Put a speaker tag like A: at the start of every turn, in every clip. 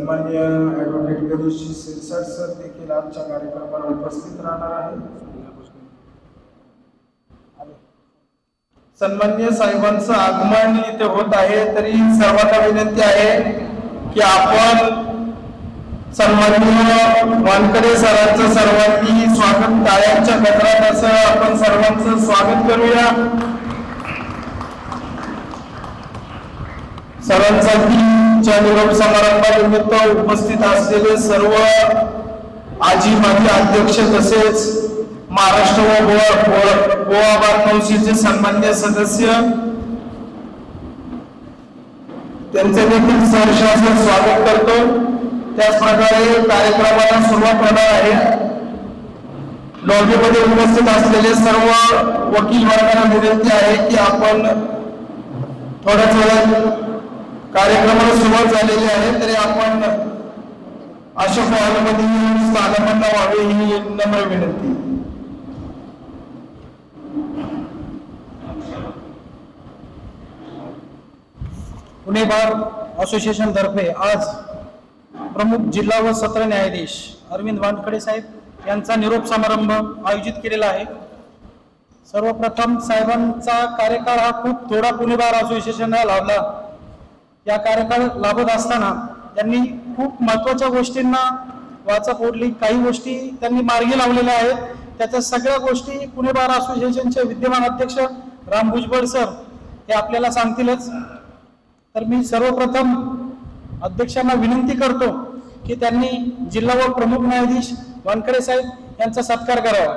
A: सन्माननीय advocate Ganeshji Sirsat sir देखील आजच्या कार्यक्रमाला उपस्थित राहणार आहे। सन्माननीय साहेबांचं आगमन इथे होत आहे, तरी सर्वांना विनंती आहे की आपण सन्माननीय वानखडे सरांचं सर्वांनी स्वागत टाळ्यांच्या गजरात असं आपण सर्वांचं स्वागत करूया। सरांचा च्या निरोप समारंभानिमित्त उपस्थित असलेले सर्व आजी माजी अध्यक्ष तसेच महाराष्ट्र व गोवा बार कौन्सिलचे सन्माननीय सदस्य त्यांचे देखील सहर्ष स्वागत करतो। त्याचप्रकारे कार्यक्रमाला सुरुवात होणार आहे। लॉबीमध्ये उपस्थित असलेले सर्व वकील वर्गांना विनंती आहे की आपण थोड्याच वेळात कार्यक्रमाला सुरुवात झालेली आहे, तरी आपण अशोक हॉलमध्ये स्थानपन्न व्हावे ही नम्र विनंती।
B: पुणे बार असोसिएशन तर्फे आज प्रमुख जिल्हा व सत्र न्यायाधीश अरविंद वानखडे साहेब यांचा निरोप समारंभ आयोजित केलेला आहे। सर्वप्रथम साहेबांचा कार्यकाळ हा खूप थोडा पुणे बार असोसिएशनला लाभला। या कार्यकाळ लाभत असताना त्यांनी खूप महत्त्वाच्या गोष्टींना वाचा फोडली, काही गोष्टी त्यांनी मार्गी लावलेल्या आहेत। त्याच्या सगळ्या गोष्टी पुणे बार असोसिएशनचे विद्यमान अध्यक्ष राम भुजबळ सर हे आपल्याला सांगतीलच। तर मी सर्वप्रथम अध्यक्षांना विनंती करतो की त्यांनी जिल्हा व प्रमुख न्यायाधीश वानखडे साहेब यांचा सत्कार करावा।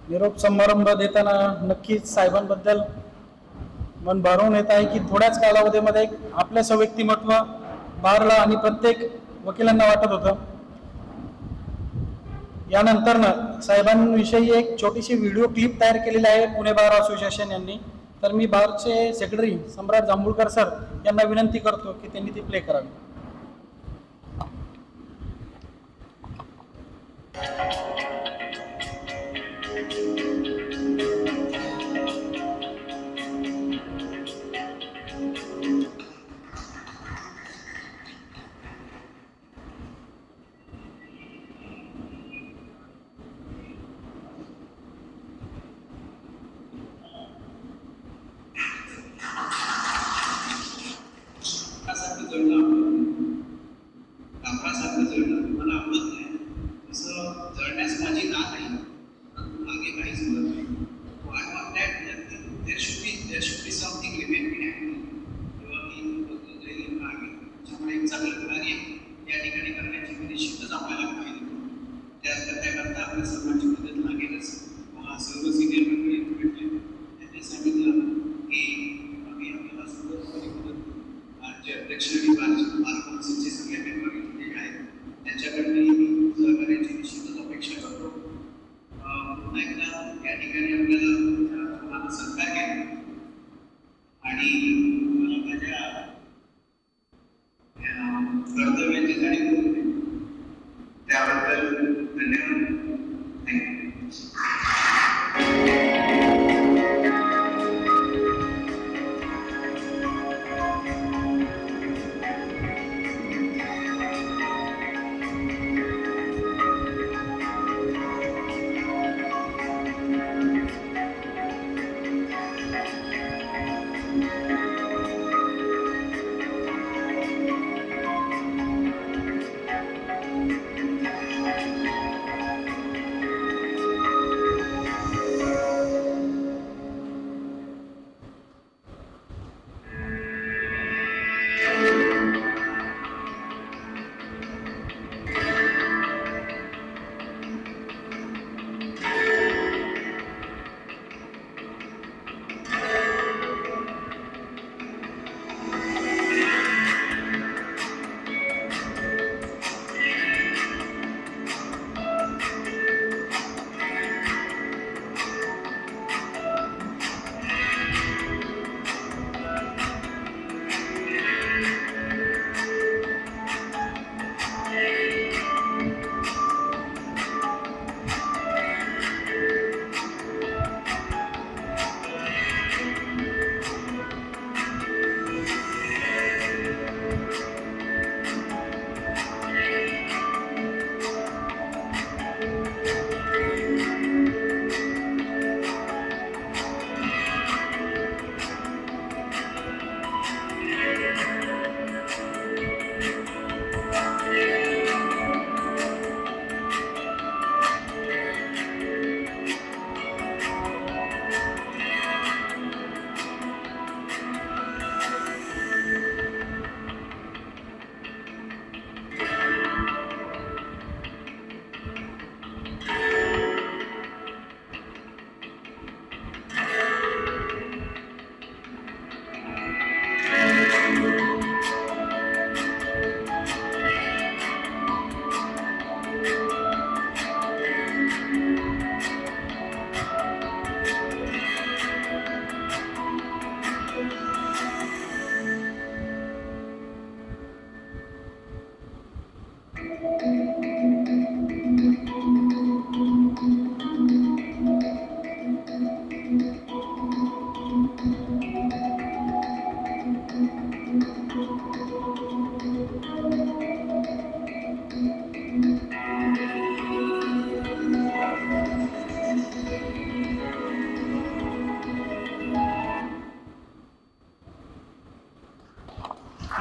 B: निरोप समारंभ देताना नक्कीच साहेबांबद्दल मन भरून येत आहे की थोड्याच कालावधीमध्ये आपल्याचं व्यक्तिमत्व बारला आणि प्रत्येक वकिलांना वाटत होतं। यानंतर साहेबांविषयी एक छोटीशी व्हिडिओ क्लिप तयार केलेली आहे पुणे बार असोसिएशन यांनी। तर मी बारचे सेक्रेटरी सम्राट जांभूळकर सर यांना विनंती करतो की त्यांनी ती प्ले करावी।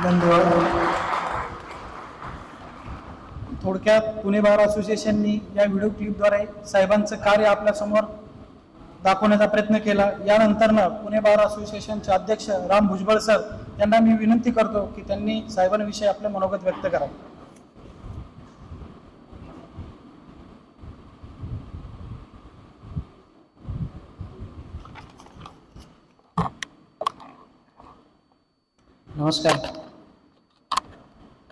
A: धन्यवाद.
B: थोडक्यात पुणे बार असोसिएशननी या व्हिडिओ क्लिपद्वारे साहेबांचं कार्य आपल्यासमोर दाखवण्याचा प्रयत्न केला. यानंतरनं पुणे बार असोसिएशनचे अध्यक्ष राम भुजबळ सर यांना मी विनंती करतो की त्यांनी साहेबांविषयी आपले मनोगत व्यक्त करावे.
C: नमस्कार.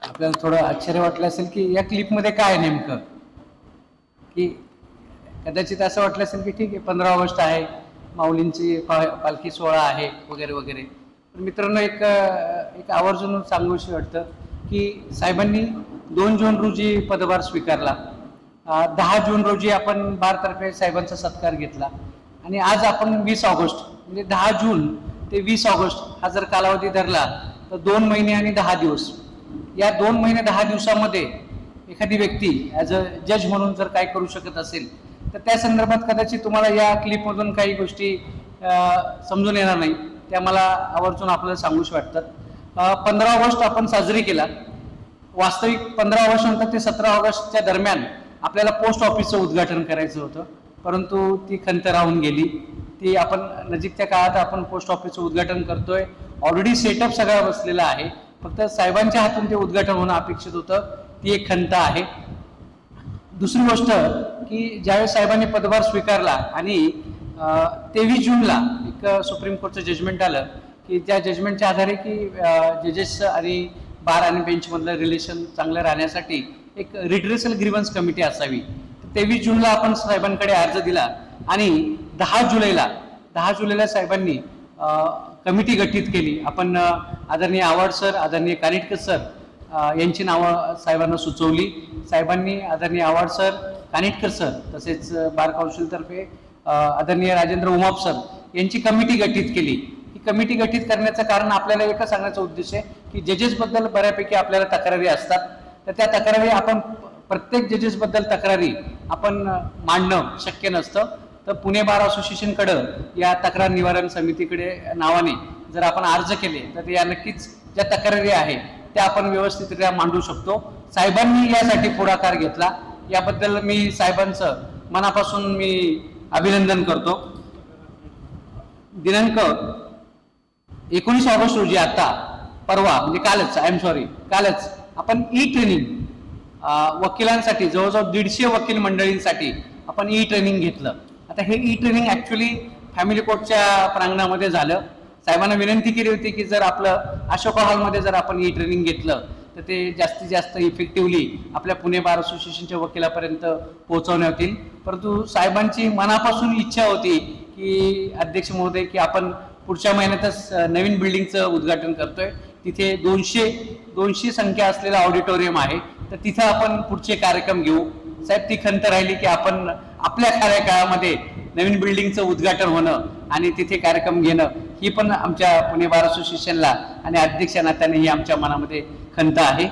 C: आपल्याला थोडं आश्चर्य वाटलं असेल की या क्लिपमध्ये काय आहे नेमकं, की कदाचित असं वाटलं असेल की ठीक आहे 15 ऑगस्ट आहे, माऊलींची पालखी सोहळा आहे वगैरे वगैरे. पण मित्रांनो, एक आवर्जून सांगूशी वाटतं की साहेबांनी 2 जून रोजी पदभार स्वीकारला. 10 जून रोजी आपण बारतर्फे साहेबांचा सत्कार घेतला आणि आज आपण 20 ऑगस्ट म्हणजे 10 जून ते 20 ऑगस्ट हा जर कालावधी धरला तर 2 महिने आणि 10 दिवस. या 2 महिने 10 दिवसामध्ये एखादी व्यक्ती ॲज अ जज म्हणून जर काय करू शकत असेल तर त्या संदर्भात कदाचित तुम्हाला या क्लिपमधून काही गोष्टी समजून येणार नाही, त्या मला आवर्जून आपल्याला सांगूशी वाटतात. 15 ऑगस्ट आपण साजरी केला. वास्तविक 15 ऑगस्ट नंतर ते 17 ऑगस्टच्या दरम्यान आपल्याला पोस्ट ऑफिसचं उद्घाटन करायचं होतं, परंतु ती खंत राहून गेली. ती आपण नजीकच्या काळात आपण पोस्ट ऑफिसचं उद्घाटन करतोय. ऑलरेडी सेटअप सगळा बसलेला आहे, फक्त साहेबांच्या हातून ते उद्घाटन होणं अपेक्षित होतं. ती एक खंत आहे. दुसरी गोष्ट की ज्यावेळेस साहेबांनी पदभार स्वीकारला आणि 23 जूनला एक सुप्रीम कोर्टचं जजमेंट आलं की त्या जजमेंटच्या आधारे की जजेस आणि बार आणि बेंचमधलं रिलेशन चांगलं राहण्यासाठी एक रिड्रेसल ग्रीव्हन्स कमिटी असावी. 23 जूनला आपण साहेबांकडे अर्ज दिला आणि 10 जुलैला साहेबांनी कमिटी गठीत केली. आपण आदरणीय आव्हाड सर, आदरणीय कानिटकर सर यांची नावं साहेबांना सुचवली. साहेबांनी आदरणीय आव्हाड सर, कानिटकर सर तसेच बार काउन्सिलतर्फे आदरणीय राजेंद्र उमाप सर यांची कमिटी गठीत केली. ही कमिटी गठीत करण्याचं कारण आपल्याला एकच सांगण्याचा उद्देश आहे की जजेसबद्दल बऱ्यापैकी आपल्याला तक्रारी असतात, तर त्या तक्रारी आपण प्रत्येक जजेसबद्दल तक्रारी आपण मांडणं शक्य नसतं. तर पुणे बार असोसिएशनकडं या तक्रार निवारण समितीकडे नावाने जर आपण अर्ज केले तर या नक्कीच ज्या तक्रारी आहेत त्या आपण व्यवस्थितरित्या मांडू शकतो. साहेबांनी यासाठी पुढाकार घेतला, याबद्दल मी साहेबांचं मनापासून मी अभिनंदन करतो. दिनांक 19 ऑगस्ट रोजी आता परवा म्हणजे कालच आपण ई ट्रेनिंग वकिलांसाठी जवळजवळ 150 वकील मंडळींसाठी आपण ई ट्रेनिंग घेतलं. आता हे ई ट्रेनिंग ऍक्च्युली फॅमिली कोर्टच्या प्रांगणामध्ये झालं. साहेबांना विनंती केली होती की जर आपलं अशोका हॉलमध्ये जर आपण ई ट्रेनिंग घेतलं तर ते जास्तीत जास्त इफेक्टिव्हली आपल्या पुणे बार असोसिएशनच्या वकिलापर्यंत पोहोचवण्यात येईल. परंतु साहेबांची मनापासून इच्छा होती की अध्यक्ष महोदय की आपण पुढच्या महिन्यातच नवीन बिल्डिंगचं उद्घाटन करतोय. तिथे 200 संख्या असलेला ऑडिटोरियम आहे, तर तिथं आपण पुढचे कार्यक्रम घेऊ. साहेब, ती खंत राहिली की आपण आपल्या कार्यकाळामध्ये नवीन बिल्डिंगचं उद्घाटन होणं आणि तिथे कार्यक्रम घेणं, ही पण आमच्या पुणे बार असोसिएशनला आणि अध्यक्ष नात्याने ही आमच्या मनामध्ये खंत आहे.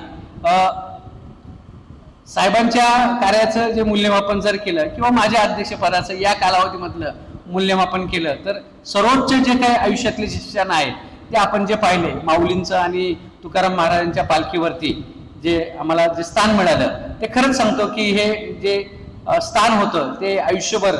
C: साहेबांच्या कार्याचं जे मूल्यमापन जर केलं किंवा माझ्या अध्यक्षपदाचं या कालावधीमधलं मूल्यमापन केलं तर सर्वोच्च जे काही आयुष्यातले शिक्षण आहे ते आपण जे पाहिले, माऊलींचं आणि तुकाराम महाराजांच्या पालखीवरती जे आम्हाला जे स्थान मिळालं, ते खरंच सांगतो की हे जे स्थान होतं ते आयुष्यभर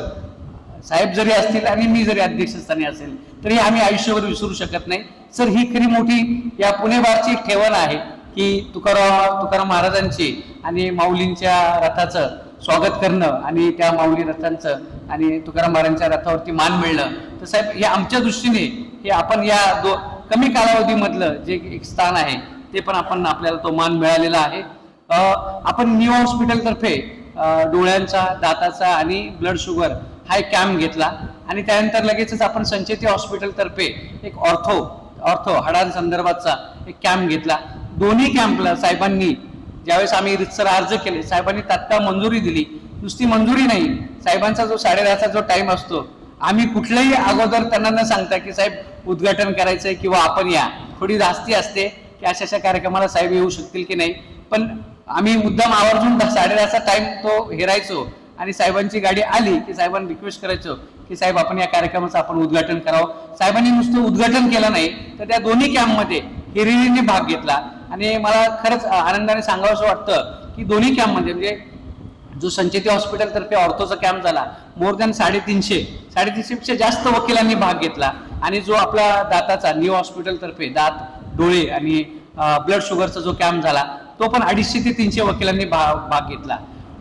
C: साहेब जरी असतील आणि मी जरी अध्यक्षस्थानी असेल तरी आम्ही आयुष्यभर विसरू शकत नाही. सर, ही खरी मोठी या पुणे बारची ठेवण आहे की तुकाराम महाराजांची आणि माऊलींच्या रथाचं स्वागत करणं आणि त्या माऊली रथांचं आणि तुकाराम महाराजांच्या रथावरती मान मिळणं. तर साहेब, हे आमच्या दृष्टीने हे आपण या कमी कालावधीमधलं जे एक स्थान आहे ते पण आपल्याला तो मान मिळालेला आहे. आपण न्यू हॉस्पिटल तर्फे डोळ्यांचा, दाताचा आणि ब्लड शुगर हा एक कॅम्प घेतला आणि त्यानंतर लगेचच आपण संचेती हॉस्पिटल तर्फे एक ऑर्थो हाडांसंदर्भातचा एक कॅम्प घेतला. दोन्ही कॅम्पला साहेबांनी ज्यावेळेस आम्ही रितसर अर्ज केले, साहेबांनी तात्काळ मंजुरी दिली. नुसती मंजुरी नाही, साहेबांचा जो 10:30चा जो टाइम असतो, आम्ही कुठल्याही अगोदर त्यांना न सांगता की साहेब उद्घाटन करायचंय किंवा आपण या, थोडी धास्ती असते की अशा कार्यक्रमाला साहेब येऊ शकतील की नाही, पण आम्ही मुद्दाम आवर्जून 10:30चा टाइम तो हेरायचो आणि साहेबांची गाडी आली की साहेबांना रिक्वेस्ट करायचो की साहेब आपण या कार्यक्रमाचं आपण उद्घाटन करावं. साहेबांनी नुसतं उद्घाटन केलं नाही तर त्या दोन्ही कॅम्पमध्ये हिरिरीने भाग घेतला आणि मला खरंच आनंदाने सांगावंसं वाटतं की दोन्ही कॅम्पमध्ये म्हणजे जो संचेती हॉस्पिटल तर्फे ऑर्थोचा कॅम्प झाला, मोर दॅन 350 पेक्षा जास्त वकिलांनी भाग घेतला आणि जो आपला दाताचा न्यू हॉस्पिटल तर्फे दात, डोळे आणि ब्लड शुगरचा जो कॅम्प झाला तो पण 250 ते 300 वकिलांनी भाग घेतला.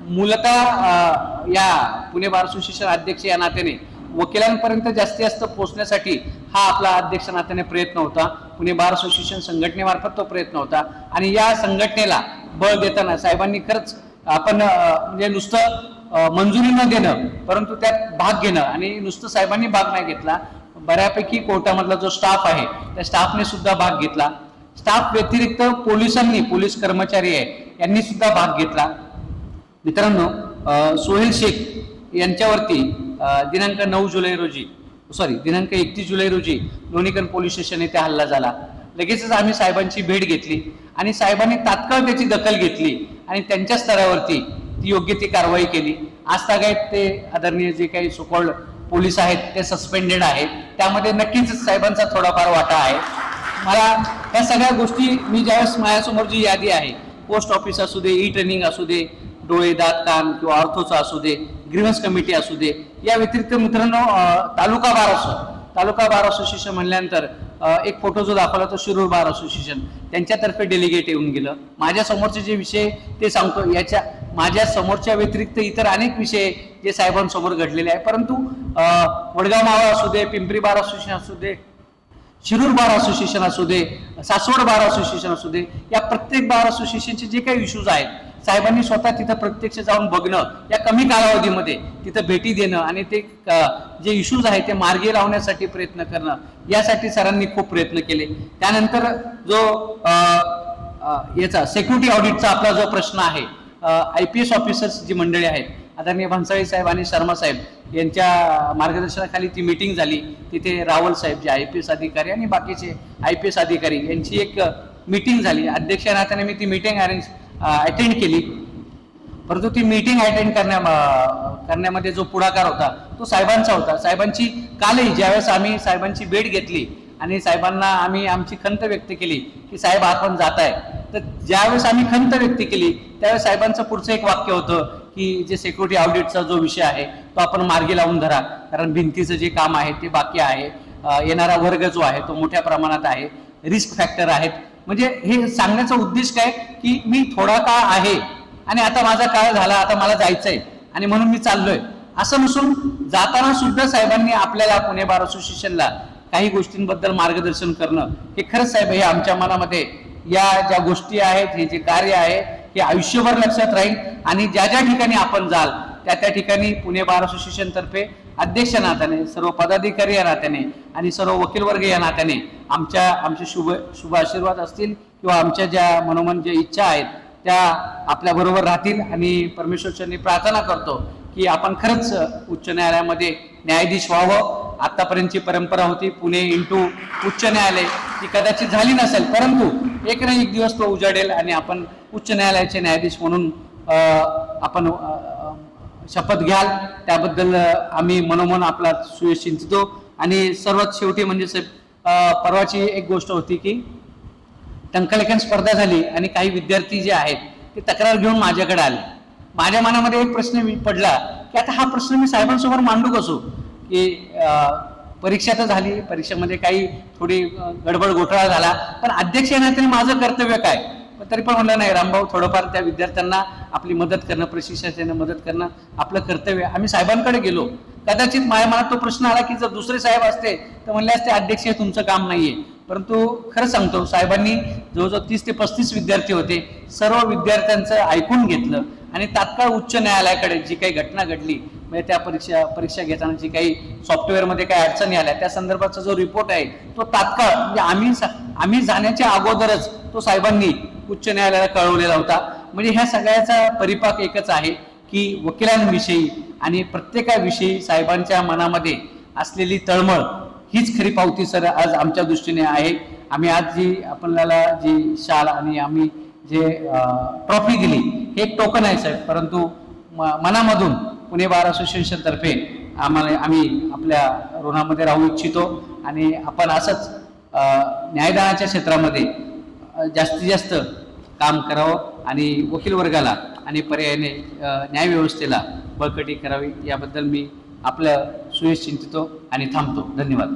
C: मूलतः या पुणे बार असोसिएशन अध्यक्ष या नात्याने वकिलांपर्यंत जास्तीत जास्त पोहोचण्यासाठी हा आपला अध्यक्ष नात्याने प्रयत्न होता. पुणे बार असोसिएशन संघटनेमार्फत तो प्रयत्न होता आणि या संघटनेला बळ देताना साहेबांनी खरंच आपण म्हणजे नुसतं मंजुरी न देणं परंतु त्यात भाग घेणं आणि नुसतं साहेबांनी भाग नाही घेतला, बऱ्यापैकी कोर्टामधला जो स्टाफ आहे त्या स्टाफने सुद्धा भाग घेतला. स्टाफ व्यतिरिक्त पोलीस कर्मचारी आहे यांनी सुद्धा भाग घेतला. मित्रांनो, सोहेल शेख यांच्यावरती दिनांक 31 जुलै रोजी लोणीकर पोलीस स्टेशन येथे हल्ला झाला. लगेचच आम्ही साहेबांची भेट घेतली आणि साहेबांनी तात्काळ त्याची दखल घेतली आणि त्यांच्या स्तरावरती ती योग्य ती कारवाई केली. आज तागायत ते आदरणीय जे काही सोकॉल्ड पोलीस आहेत ते सस्पेंडेड आहेत, त्यामध्ये नक्कीच साहेबांचा थोडाफार वाटा आहे. मला या सगळ्या गोष्टी मी ज्यावेळेस माझ्यासमोर जी यादी आहे, पोस्ट ऑफिस असू दे, ई ट्रेनिंग असू दे, डोळे दात कान किंवा ऑर्थोचा असू दे, ग्रीव्हन्स कमिटी असू दे, या व्यतिरिक्त मित्रांनो तालुका बार असोसिएशन म्हणल्यानंतर एक फोटो जो दाखवला तो शिरूर बार असोसिएशन त्यांच्यातर्फे डेलिगेट येऊन गेलं. माझ्या समोरचे जे विषय ते सांगतो, याच्या माझ्या समोरच्या व्यतिरिक्त इतर अनेक विषय जे साहेबांसमोर घडलेले आहे. परंतु वडगाव मावळ असू दे, पिंपरी बार असोसिएशन असू दे, शिरूर बार असोसिएशन असू दे, सासवड बार असोसिएशन असू दे, या प्रत्येक बार असोसिएशनचे जे काही इश्यूज आहेत साहेबांनी स्वतः तिथं प्रत्यक्ष जाऊन बघणं, या कमी कालावधीमध्ये तिथं भेटी देणं आणि ते जे इश्यूज आहेत ते मार्गी लावण्यासाठी प्रयत्न करणं, यासाठी सरांनी खूप प्रयत्न केले. त्यानंतर जो याचा सिक्युरिटी ऑडिटचा आपला जो प्रश्न आहे, IPS ऑफिसर्स जी मंडळी आहेत, आदरणीय भन्साळी साहेब आणि शर्मा साहेब यांच्या मार्गदर्शनाखाली ती मीटिंग झाली. तिथे रावल साहेब जे IPS अधिकारी आणि बाकीचे IPS अधिकारी यांची एक मीटिंग झाली. अध्यक्ष नात्याने मी ती मीटिंग अटेंड केली. परंतु ती मीटिंग अटेंड करण्यामध्ये जो पुढाकार होता तो साहेबांचा होता. साहेबांची कालही ज्यावेळेस आम्ही साहेबांची भेट घेतली आणि साहेबांना आम्ही आमची खंत व्यक्त केली की साहेब आपण जाताय, तर ज्यावेळेस आम्ही खंत व्यक्त केली त्यावेळेस साहेबांचं पुढचं एक वाक्य होतं की जे सिक्युरिटी ऑडिटचा जो विषय आहे तो आपण मार्गी लावून धरा, कारण भिंतीचं जे काम आहे ते बाकी आहे, येणारा वर्ग जो आहे तो मोठ्या प्रमाणात आहे, रिस्क फॅक्टर आहेत. म्हणजे हे सांगण्याचा उद्देश काय की मी थोडा काळ आहे आणि आता माझा काळ झाला, आता मला जायचंय आणि म्हणून मी चाललोय असं नसून, जाताना सुद्धा साहेबांनी आपल्याला पुणे बार असोसिएशनला काही गोष्टींबद्दल मार्गदर्शन करणं, हे खरंच साहेब हे आमच्या मनामध्ये या ज्या गोष्टी आहेत, हे जे कार्य आहे हे आयुष्यभर लक्षात राहील आणि ज्या ज्या ठिकाणी आपण जाल त्या ठिकाणी पुणे बार असोसिएशन तर्फे अध्यक्ष नात्याने, सर्व पदाधिकारी या नात्याने आणि सर्व वकील वर्ग या नात्याने आमचे शुभ आशीर्वाद असतील किंवा आमच्या ज्या मनोमन ज्या इच्छा आहेत त्या आपल्या बरोबर राहतील. आणि परमेश्वरचरणी प्रार्थना करतो की आपण खरंच उच्च न्यायालयामध्ये न्यायाधीश व्हावं. आतापर्यंतची परंपरा होती पुणे इंटू उच्च न्यायालय, ती कदाचित झाली नसेल, परंतु एक ना एक दिवस तो उजाडेल आणि आपण उच्च न्यायालयाचे न्यायाधीश म्हणून आपण शपथ घ्याल. त्याबद्दल आम्ही मनोमन आपला सुयश चिंतितो. आणि सर्वात शेवटी म्हणजे परवाची एक गोष्ट होती की टंकलेखन स्पर्धा झाली आणि काही विद्यार्थी जे आहेत ते तक्रार घेऊन माझ्याकडे आले. माझ्या मनामध्ये एक प्रश्न पडला की आता हा प्रश्न मी साहेबांसमोर मांडू कसो, की परीक्षा तर झाली, परीक्षेमध्ये काही थोडी गडबड घोटाळा झाला, पण अध्यक्ष नात्याने माझं कर्तव्य काय. तरी पण म्हणलं नाही रामभाऊ, थोडंफार त्या विद्यार्थ्यांना आपली मदत करणं, प्रशिक्षकांना मदत करणं आपलं कर्तव्य. आम्ही साहेबांकडे गेलो. कदाचित माझ्या मनात तो प्रश्न आला की जर दुसरे साहेब असते तर म्हणले असते अध्यक्ष हे तुमचं काम नाहीये. परंतु खरं सांगतो, साहेबांनी जवळजवळ 30 ते 35 विद्यार्थी होते, सर्व विद्यार्थ्यांचं ऐकून घेतलं आणि तात्काळ उच्च न्यायालयाकडे जी काही घटना घडली, म्हणजे त्या परीक्षा घेताना जी काही सॉफ्टवेअरमध्ये काही अडचणी आल्या त्या संदर्भाचा जो रिपोर्ट आहे तो तात्काळ म्हणजे आम्ही जाण्याच्या अगोदरच तो साहेबांनी उच्च न्यायालयाला कळवलेला होता. म्हणजे ह्या सगळ्याचा परिपाक एकच आहे की वकिलांविषयी आणि प्रत्येकाविषयी साहेबांच्या मनामध्ये असलेली तळमळ हीच खरी पावती सर आज आमच्या दृष्टीने आहे. आम्ही आज जी आपल्याला जी शाल आणि आम्ही जे ट्रॉफी दिली हे एक टोकन आहे साहेब, परंतु मनामधून पुणे बार असोसिएशन तर्फे आम्ही आपल्या ऋणामध्ये राहू इच्छितो आणि आपण असंच न्यायदानाच्या क्षेत्रामध्ये जास्तीत जास्त काम करावं आणि वकील वर्गाला आणि पर्यायाने न्यायव्यवस्थेला बळकटी करावी याबद्दल मी आपलं सुयश चिंतितो आणि थांबतो. धन्यवाद.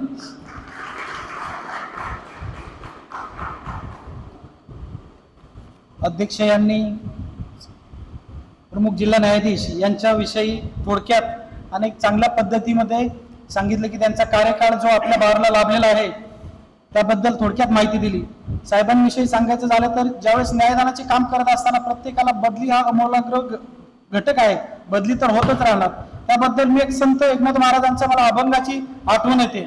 B: अध्यक्ष यांनी प्रमुख जिल्हा न्यायाधीश यांच्याविषयी थोडक्यात अनेक चांगल्या पद्धतीमध्ये सांगितलं की त्यांचा कार्यकाळ जो आपल्या बारला लाभलेला आहे त्याबद्दल थोडक्यात माहिती दिली. साहेबांविषयी सांगायचं झालं तर ज्यावेळेस न्यायदानाचे काम करत असताना प्रत्येकाला बदली हा अमूलाग्र घटक आहे, बदली तर होतच राहणार. त्याबद्दल मी एक संत एकनाथ महाराजांचा मला अभंगाची आठवण येते.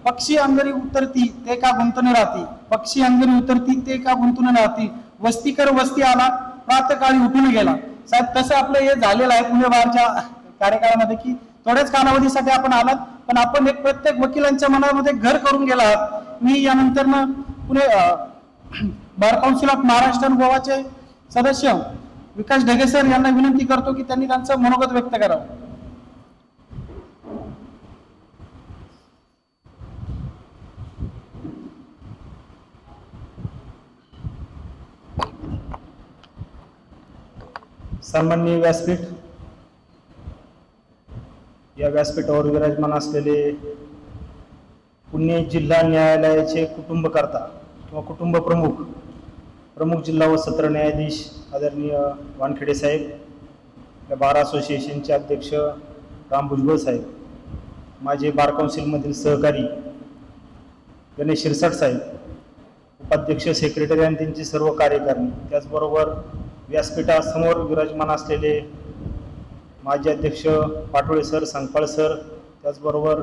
B: पक्षी अंगणी उतरती ते का गुंतून राहती, पक्षी अंगणी उतरती ते का गुंतून राहती, वस्तीकर वस्ती आला प्रातकाळी उठून गेला. साहेब तसं आपलं हे झालेलं आहे पुणे बारच्या कार्यकाळामध्ये की थोड्याच कालावधीसाठी आपण आलात, पण आपण एक प्रत्येक वकिलांच्या मनामध्ये घर करून गेला आहात. मी यानंतर पुणे बार काउन्सिल ऑफ महाराष्ट्र आणि गोवाचे सदस्य विकास ढगे सर यांना विनंती करतो की त्यांनी त्यांचं मनोगत व्यक्त करावं.
D: सन्माननीय व्यासपीठ, या व्यासपीठावर विराजमान असलेले पुणे जिल्हा न्यायालयाचे कुटुंबकर्ता किंवा कुटुंब प्रमुख, प्रमुख जिल्हा व सत्र न्यायाधीश आदरणीय वानखेडे साहेब, या बार असोसिएशनचे अध्यक्ष राम भुजबळ साहेब, माझे बार काउन्सिलमधील सहकारी गणेश शिरसाट साहेब, उपाध्यक्ष सेक्रेटरी आणि त्यांची सर्व कार्यकारिणी, त्याचबरोबर व्यासपीठासमोर विराजमान असलेले माजी अध्यक्ष पाटोळे सर, संकपाळ सर, त्याचबरोबर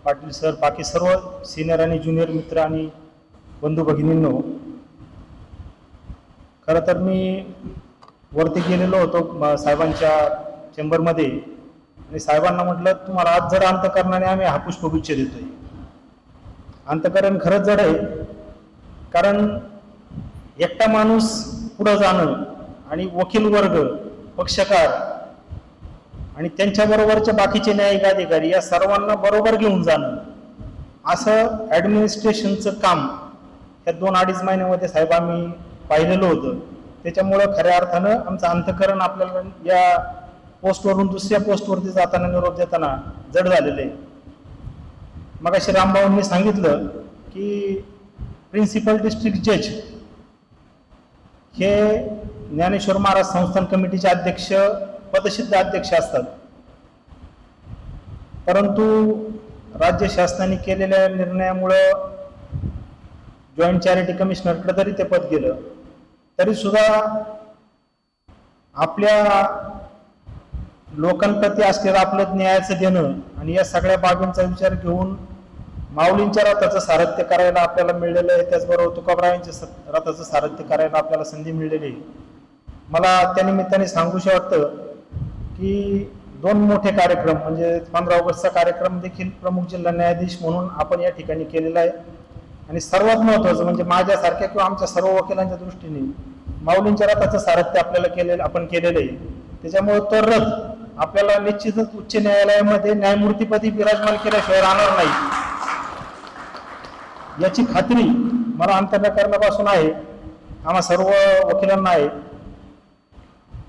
D: पाटील सर, बाकी सर्व सिनियर आणि ज्युनियर मित्र आणि बंधू भगिनींनो, खरं तर मी वरती गेलेलो होतो साहेबांच्या चेंबरमध्ये आणि साहेबांना म्हटलं तुम्हाला आज जर अंतकरणाने आम्ही हा पुष्पगुच्छ देतोय. अंतकरण खरंच जड आहे, कारण एकटा माणूस पुढं जाणं आणि वकील वर्ग, पक्षकार आणि त्यांच्याबरोबरचे बाकीचे न्यायिक अधिकारी या सर्वांना बरोबर घेऊन जाणं असं ॲडमिनिस्ट्रेशनचं काम या 2-2.5 महिन्यामध्ये साहेब आम्ही पाहिलेलं होतं. त्याच्यामुळं खऱ्या अर्थानं आमचं अंतकरण आपल्याला या पोस्टवरून दुसऱ्या पोस्टवरती जाताना निरोप देताना जड झालेलं आहे. मगाशी रामभाऊंनी सांगितलं की प्रिन्सिपल डिस्ट्रिक्ट जज हे ज्ञानेश्वर महाराज संस्थान कमिटीचे अध्यक्ष, पदसिद्ध अध्यक्ष असतात, परंतु राज्य शासनाने केलेल्या निर्णयामुळं जॉईंट चॅरिटी कमिशनरकडे जरी ते पद गेलं तरी सुद्धा आपल्या लोकांप्रती असलेलं आपलं न्यायाचं देणं आणि या सगळ्या बाबींचा विचार घेऊन माऊलींच्या रथाचं सारथ्य करायला आपल्याला मिळलेलं आहे, त्याचबरोबर तुकाबरायांच्या रथाचं सारथ्य करायला आपल्याला संधी मिळलेली आहे. मला त्यानिमित्ताने सांगूशी वाटतं की 2 मोठे कार्यक्रम म्हणजे 15 ऑगस्टचा कार्यक्रम देखील प्रमुख जिल्हा न्यायाधीश म्हणून आपण या ठिकाणी केलेला आहे आणि सर्वात महत्त्वाचं म्हणजे माझ्यासारख्या किंवा आमच्या सर्व वकिलांच्या दृष्टीने माऊलींच्या रथाचं सारथ्य आपल्याला आपण केलेलं आहे. त्याच्यामुळे तो रथ आपल्याला निश्चितच उच्च न्यायालयामध्ये न्यायमूर्तीपदी विराजमान केल्याशिवाय राहणार नाही याची खात्री मला अंतःकरणापासून आहे, आम्हा सर्व वकिलांना आहे.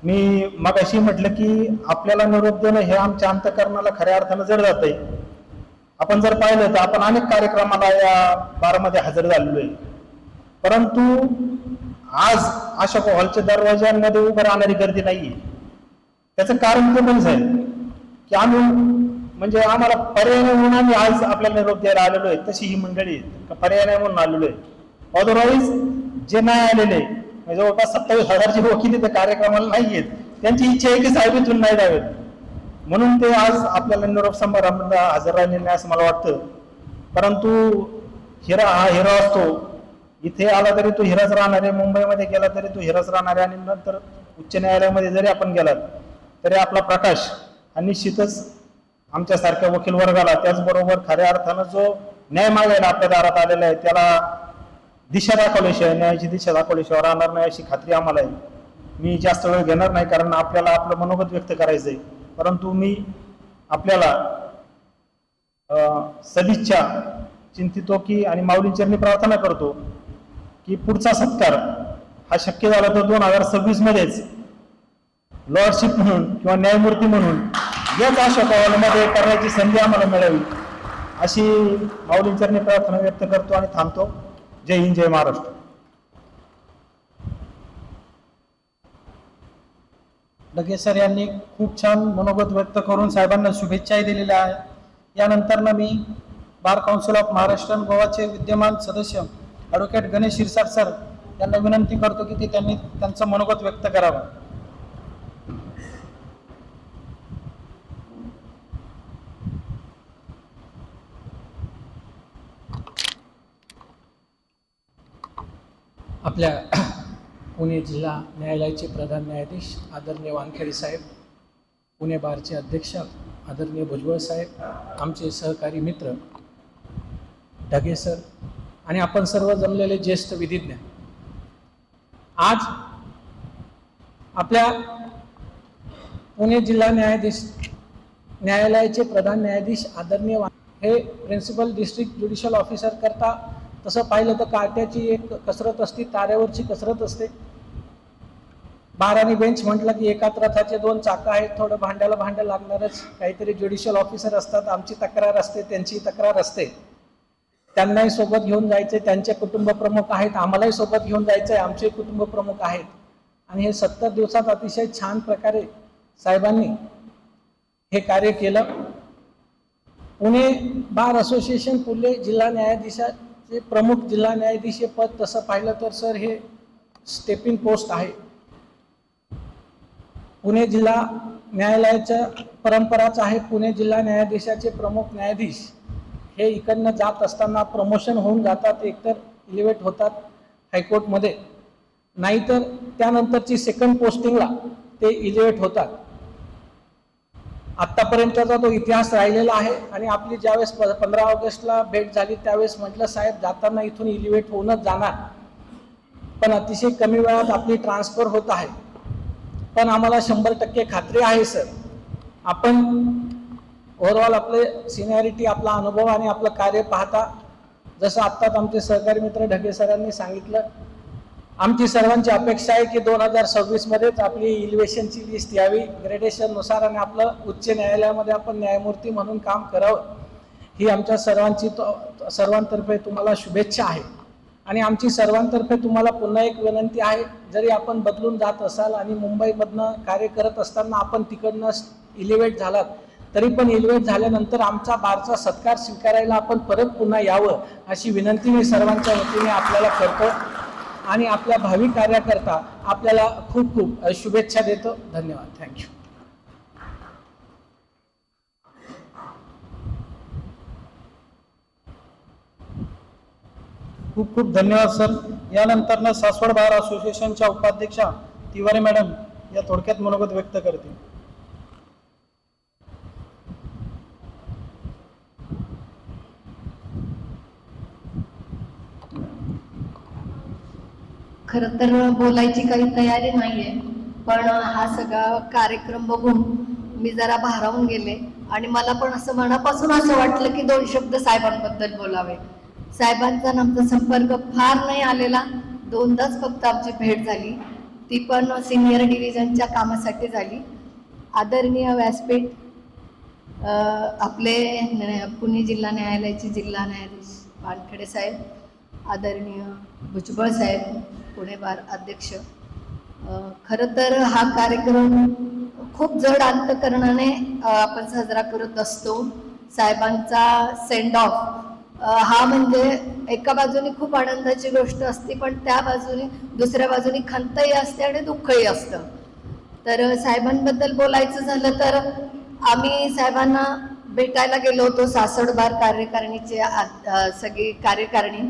D: मी मगाशी म्हटलं की आपल्याला निरोप देणं हे आमच्या अंतःकरणाला खऱ्या अर्थानं जड जात आहे. आपण जर पाहिलं तर आपण अनेक कार्यक्रमाला या बारामध्ये हजर झालेलो आहे, परंतु आज अशोक हॉलच्या दरवाज्यांमध्ये उभं राहणारी गर्दी नाहीये. त्याचं कारण ते पण आहे की आम्ही म्हणजे आम्हाला पर्याय म्हणून आम्ही आज आपल्याला निरोप द्यायला आलेलो आहे, तशी ही मंडळी पर्याय म्हणून आलेलो आहे. अदरवाईज जे नाही आलेले जवळपास 27,000ची वकील इथे कार्यक्रमाला नाही आहेत, त्यांची इच्छा आहे की साहेब इथून नाही द्यावेत, म्हणून ते आज आपल्याला निरोप समारंभाला हजर राहिलेले नाही असं मला वाटतं. परंतु हिरा हा हिरा असतो, इथे आला तरी तो हिराच राहणार आहे, मुंबईमध्ये गेला तरी तो हिराच राहणार आहे आणि नंतर उच्च न्यायालयामध्ये जरी आपण गेलात तरी आपला प्रकाश हा निश्चितच आमच्यासारख्या वकील वर्गाला, त्याचबरोबर खऱ्या अर्थानं जो न्याय मागायला आपल्या दारात आलेला आहे त्याला दिशा दाखवल्याशिवाय, न्यायाची दिशा दाखवल्याशिवाय राहणार नाही अशी खात्री आम्हाला आहे. मी जास्त वेळ घेणार नाही कारण आपल्याला आपलं मनोगत व्यक्त करायचं आहे, परंतु मी आपल्याला सदिच्छा चिंतितो की आणि माऊलींचरणी प्रार्थना करतो की पुढचा सत्कार हा शक्य झाला तर 2026 मध्येच लॉर्डशिप म्हणून किंवा न्यायमूर्ती म्हणून याच अशोक हॉलमध्ये करण्याची संधी आम्हाला मिळावी अशी माऊलींचरणी प्रार्थना व्यक्त करतो आणि थांबतो. जय हिंद, जय महाराष्ट्र.
B: ढगे सर यांनी खूप छान मनोगत व्यक्त करून साहेबांना शुभेच्छाही दिलेल्या आहेत. यानंतर मी बार काउन्सिल ऑफ महाराष्ट्र आणि गोवाचे विद्यमान सदस्य ॲडव्होकेट गणेश शिरसाट सर यांना विनंती करतो की ते त्यांनी त्यांचं मनोगत व्यक्त करावं.
E: आपल्या पुणे जिल्हा न्यायालयाचे प्रधान न्यायाधीश आदरणीय वानखेडे साहेब, पुणे बारचे अध्यक्ष आदरणीय भुजबळ साहेब, आमचे सहकारी मित्र ढगे सर आणि आपण सर्व जमलेले ज्येष्ठ विधिज्ञ, आज आपल्या पुणे जिल्हा न्यायालयाचे प्रधान न्यायाधीश आदरणीय हे प्रिन्सिपल डिस्ट्रिक्ट ज्युडिशियल ऑफिसर करता तसं पाहिलं तर कार्ट्याची एक कसरत असते, ताऱ्यावरची कसरत असते. बार आणि बेंच म्हटलं की एकाच रथाचे 2 चाकं आहेत, थोडं भांड्याला भांडं लागणारच. काहीतरी ज्युडिशियल ऑफिसर असतात, आमची तक्रार असते, त्यांची तक्रार असते, त्यांनाही सोबत घेऊन जायचे. त्यांचे कुटुंब प्रमुख आहेत, आम्हालाही सोबत घेऊन जायचं आहे, आमचे कुटुंब प्रमुख आहेत. आणि हे 70 दिवसात अतिशय छान प्रकारे साहेबांनी हे कार्य केलं. पुणे बार असोसिएशन पुणे जिल्हा न्यायाधीशाचे प्रमुख जिल्हा न्यायाधीश पद तसं पाहिलं तर सर हे स्टेपिंग पोस्ट आहे. पुणे जिल्हा न्यायालयाच्या परंपराच आहे. पुणे जिल्हा न्यायाधीशाचे प्रमुख न्यायाधीश हे इकडनं जात असताना प्रमोशन होऊन जातात, एकतर इलिव्हेट होतात हायकोर्टमध्ये, नाहीतर त्यानंतरची सेकंड पोस्टिंगला ते इलिव्हेट होतात. आत्तापर्यंतचा तो इतिहास राहिलेला आहे. आणि आपली ज्यावेळेस 15 ऑगस्टला भेट झाली त्यावेळेस म्हटलं साहेब जाताना इथून इलिव्हेट होऊनच जाणार, पण अतिशय कमी वेळात आपली ट्रान्सफर होत आहे. पण आम्हाला 100% खात्री आहे सर, आपण ओव्हरऑल आपले सिनियरिटी, आपला अनुभव आणि आपलं कार्य पाहता, जसं आत्ताच आमचे सहकारी मित्र ढगे सरांनी सांगितलं, आमची सर्वांची अपेक्षा आहे की 2026 मध्येच आपली इलिव्हेशनची लिस्ट यावी ग्रेडेशननुसार आणि आपलं उच्च न्यायालयामध्ये आपण न्यायमूर्ती म्हणून काम करावं. ही आमच्या सर्वांतर्फे तुम्हाला शुभेच्छा आहे. आणि आमची सर्वांतर्फे तुम्हाला पुन्हा एक विनंती आहे, जरी आपण बदलून जात असाल आणि मुंबईमधनं कार्य करत असताना आपण तिकडनं इलिव्हेट झालात, तरी पण इलिव्हेट झाल्यानंतर आमचा बारचा सत्कार स्वीकारायला आपण परत पुन्हा यावं अशी विनंती मी सर्वांच्या वतीने आपल्याला करतो. आणि आपल्या भावी कार्याकरता आपल्याला खूप खूप शुभेच्छा देतो. धन्यवाद. थँक्यू.
B: खूप खूप धन्यवाद सर. यानंतर सासवड बार असोसिएशनच्या उपाध्यक्षा तिवारी मॅडम या थोडक्यात मनोगत व्यक्त करतील.
F: खरं तर बोलायची काही तयारी नाहीये, पण हा सगळा कार्यक्रम बघून मी जरा भारावून गेले आणि मला पण असं मनापासून असं वाटलं की 2 शब्द साहेबांबद्दल बोलावे. साहेबांचा आमचा संपर्क फार नाही आलेला, 2दाच फक्त आमची भेट झाली, ती पण सिनियर डिव्हिजनच्या कामासाठी झाली. आदरणीय व्यासपीठ, आपले पुणे जिल्हा न्यायालयाचे जिल्हा न्यायाधीश वानखेडे साहेब, आदरणीय भुजबळ साहेब पुणे बार अध्यक्ष, खरं तर हा कार्यक्रम खूप जड अंतकरणाने आपण साजरा करत असतो. साहेबांचा सेंड ऑफ हा म्हणजे एका बाजूने खूप आनंदाची गोष्ट असते, पण त्या बाजूने दुसऱ्या बाजूने खंतही असते आणि दुःखही असतं. तर साहेबांबद्दल बोलायचं झालं तर आम्ही साहेबांना भेटायला गेलो होतो. सासवड बार कार्यकारिणीचे सगळी कार्यकारिणी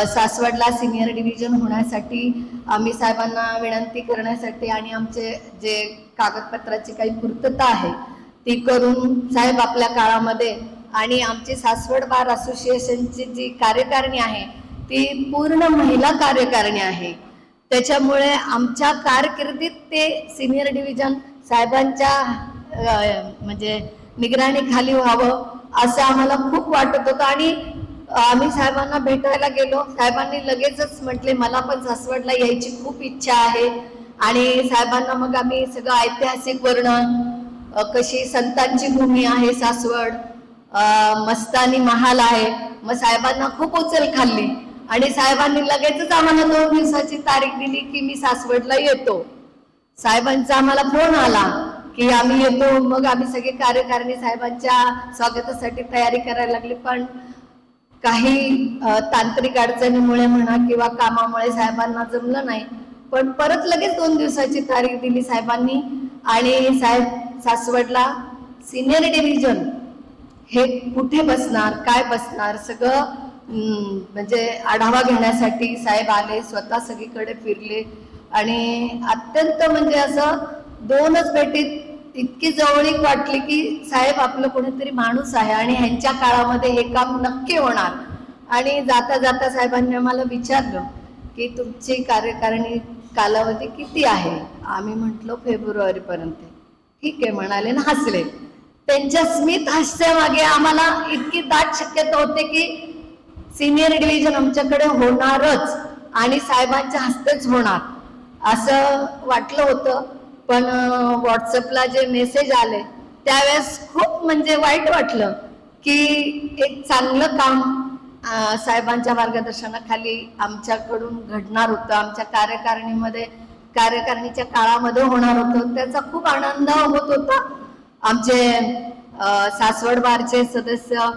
F: सासवडला सिनियर डिव्हिजन होण्यासाठी आम्ही साहेबांना विनंती करण्यासाठी आणि आमचे जे कागदपत्राची काही पूर्तता आहे ती करून साहेब आपल्या काळामध्ये, आणि आमची सासवड बार असोसिएशनची जी कार्यकारिणी आहे ती पूर्ण महिला कार्यकारिणी आहे, त्याच्यामुळे आमच्या कारकिर्दीत ते सिनियर डिव्हिजन साहेबांच्या म्हणजे निगराणीखाली व्हावं असं आम्हाला खूप वाटत होतं. आणि आम्ही साहेबांना भेटायला गेलो. साहेबांनी लगेचच म्हटले मला पण सासवडला यायची खूप इच्छा आहे. आणि साहेबांना मग आम्ही सगळं ऐतिहासिक वर्णन, कशी संतांची भूमी आहे सासवड, मस्तानी महाल आहे. मग साहेबांना खूप उचल खाल्ली आणि साहेबांनी लगेचच आम्हाला 2 दिवसाची तारीख दिली की मी सासवडला येतो. साहेबांचा आम्हाला फोन आला की आम्ही येतो. मग आम्ही सगळे कार्यकारिणी साहेबांच्या स्वागतासाठी तयारी करायला लागली. पण काही तांत्रिक अडचणीमुळे म्हणा किंवा कामामुळे साहेबांना जमलं नाही. पण परत लगेच 2 दिवसाची तारीख दिली साहेबांनी. आणि साहेब सासवडला सिनियर डिव्हिजन हे कुठे बसणार, काय बसणार, सगळं म्हणजे आढावा घेण्यासाठी साहेब आले. स्वतः सगळीकडे फिरले आणि अत्यंत म्हणजे असं 2च भेटीत इतकी जवळीक वाटली की साहेब आपलं कोणीतरी माणूस आहे आणि ह्यांच्या काळामध्ये हे काम नक्की होणार. आणि जाता जाता साहेबांनी आम्हाला विचारलं की तुमची कार्यकारिणी कालावधी किती आहे. आम्ही म्हटलो फेब्रुवारीपर्यंत. ठीक आहे म्हणाले ना हसले. त्यांच्या स्मित हास्यामागे आम्हाला इतकी दाट शक्यता होते की सिनियर डिव्हिजन आमच्याकडे होणारच आणि साहेबांच्या हस्तेच होणार असं वाटलं होतं. पण व्हॉट्सअपला जे मेसेज आले त्यावेळेस खूप म्हणजे वाईट वाटलं की एक चांगलं काम साहेबांच्या मार्गदर्शनाखाली आमच्याकडून घडणार होतं, आमच्या कार्यकारिणीच्या काळामध्ये होणार होतं. त्याचा खूप आनंद होत होता. आमचे सासवड बारचे सदस्य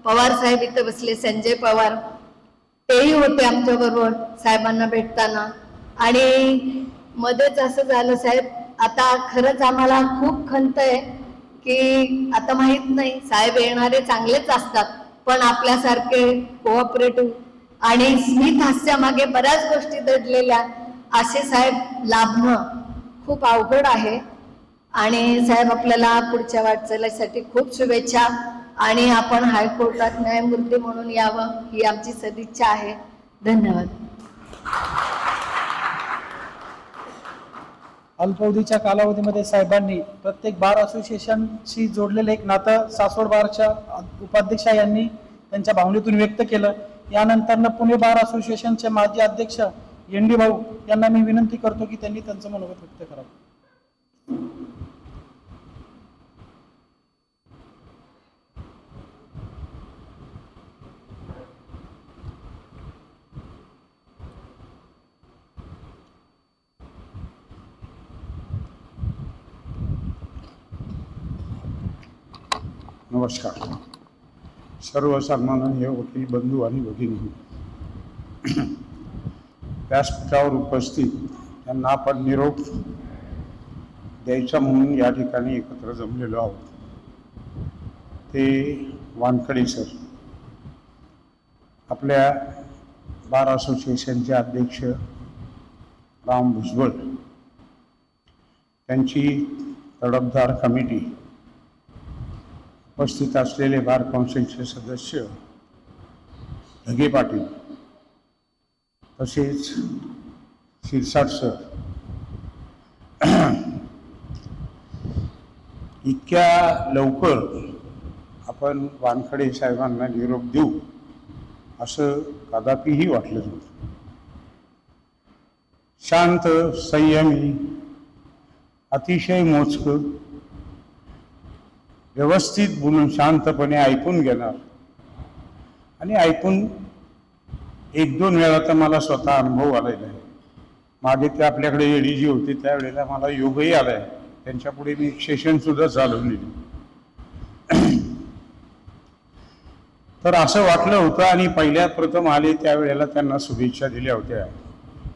F: पवार साहेब इथं बसले, संजय पवार, तेही होते आमच्या बरोबर साहेबांना भेटताना. आणि मध्येच असं झालं साहेब आता खरंच आम्हाला खूप खंत आहे की आता माहित नाही साहेब येणारे चांगलेच असतात पण आपल्यासारखे कोऑपरेटिव्ह आणि स्मित हास्यामागे बऱ्याच गोष्टी दडलेल्या असे साहेब लाभणं खूप अवघड आहे. आणि साहेब आपल्याला पुढच्या वाटचालीसाठी खूप शुभेच्छा. आणि आपण हायकोर्टात न्यायमूर्ती म्हणून यावं ही आमची सदिच्छा आहे. धन्यवाद.
B: अल्पावधीच्या कालावधीमध्ये साहेबांनी प्रत्येक बार असोसिएशनशी जोडलेलं एक नातं सासवड बारच्या उपाध्यक्षा यांनी त्यांच्या भावनेतून व्यक्त केलं. यानंतर पुणे बार असोसिएशनचे माजी अध्यक्ष एन डी भाऊ यांना मी विनंती करतो की त्यांनी त्यांचं मनोगत व्यक्त करावं.
G: नमस्कार. सर्व सन्माननीय वकील बंधू आणि भगिनी, व्यासपीठावर उपस्थित त्यांना आपण निरोप द्यायचा म्हणून या ठिकाणी एकत्र जमलेलो आहोत. ते वानखडे सर, आपल्या बार असोसिएशनचे अध्यक्ष राम भुजबळ, त्यांची तडफदार कमिटी, उपस्थित असलेले बार काउन्सिलचे सदस्य ढगे पाटील, तसेच शिरसाट सर, इतक्या लवकर आपण वानखडे साहेबांना निरोप देऊ असं कदापिही वाटलं नव्हतं. शांत, संयमी, अतिशय मोजकं, व्यवस्थित बोलून शांतपणे ऐकून घेणार. आणि ऐकून 1-2 वेळा तर मला स्वतः अनुभव आलेला आहे. मागे ते आपल्याकडे एडीजी होते त्यावेळेला मला योगही आला आहे. त्यांच्या पुढे मी सेशनसुद्धा चालवलेली. तर असं वाटलं होतं. आणि पहिल्या प्रथम आले त्यावेळेला त्यांना शुभेच्छा दिल्या होत्या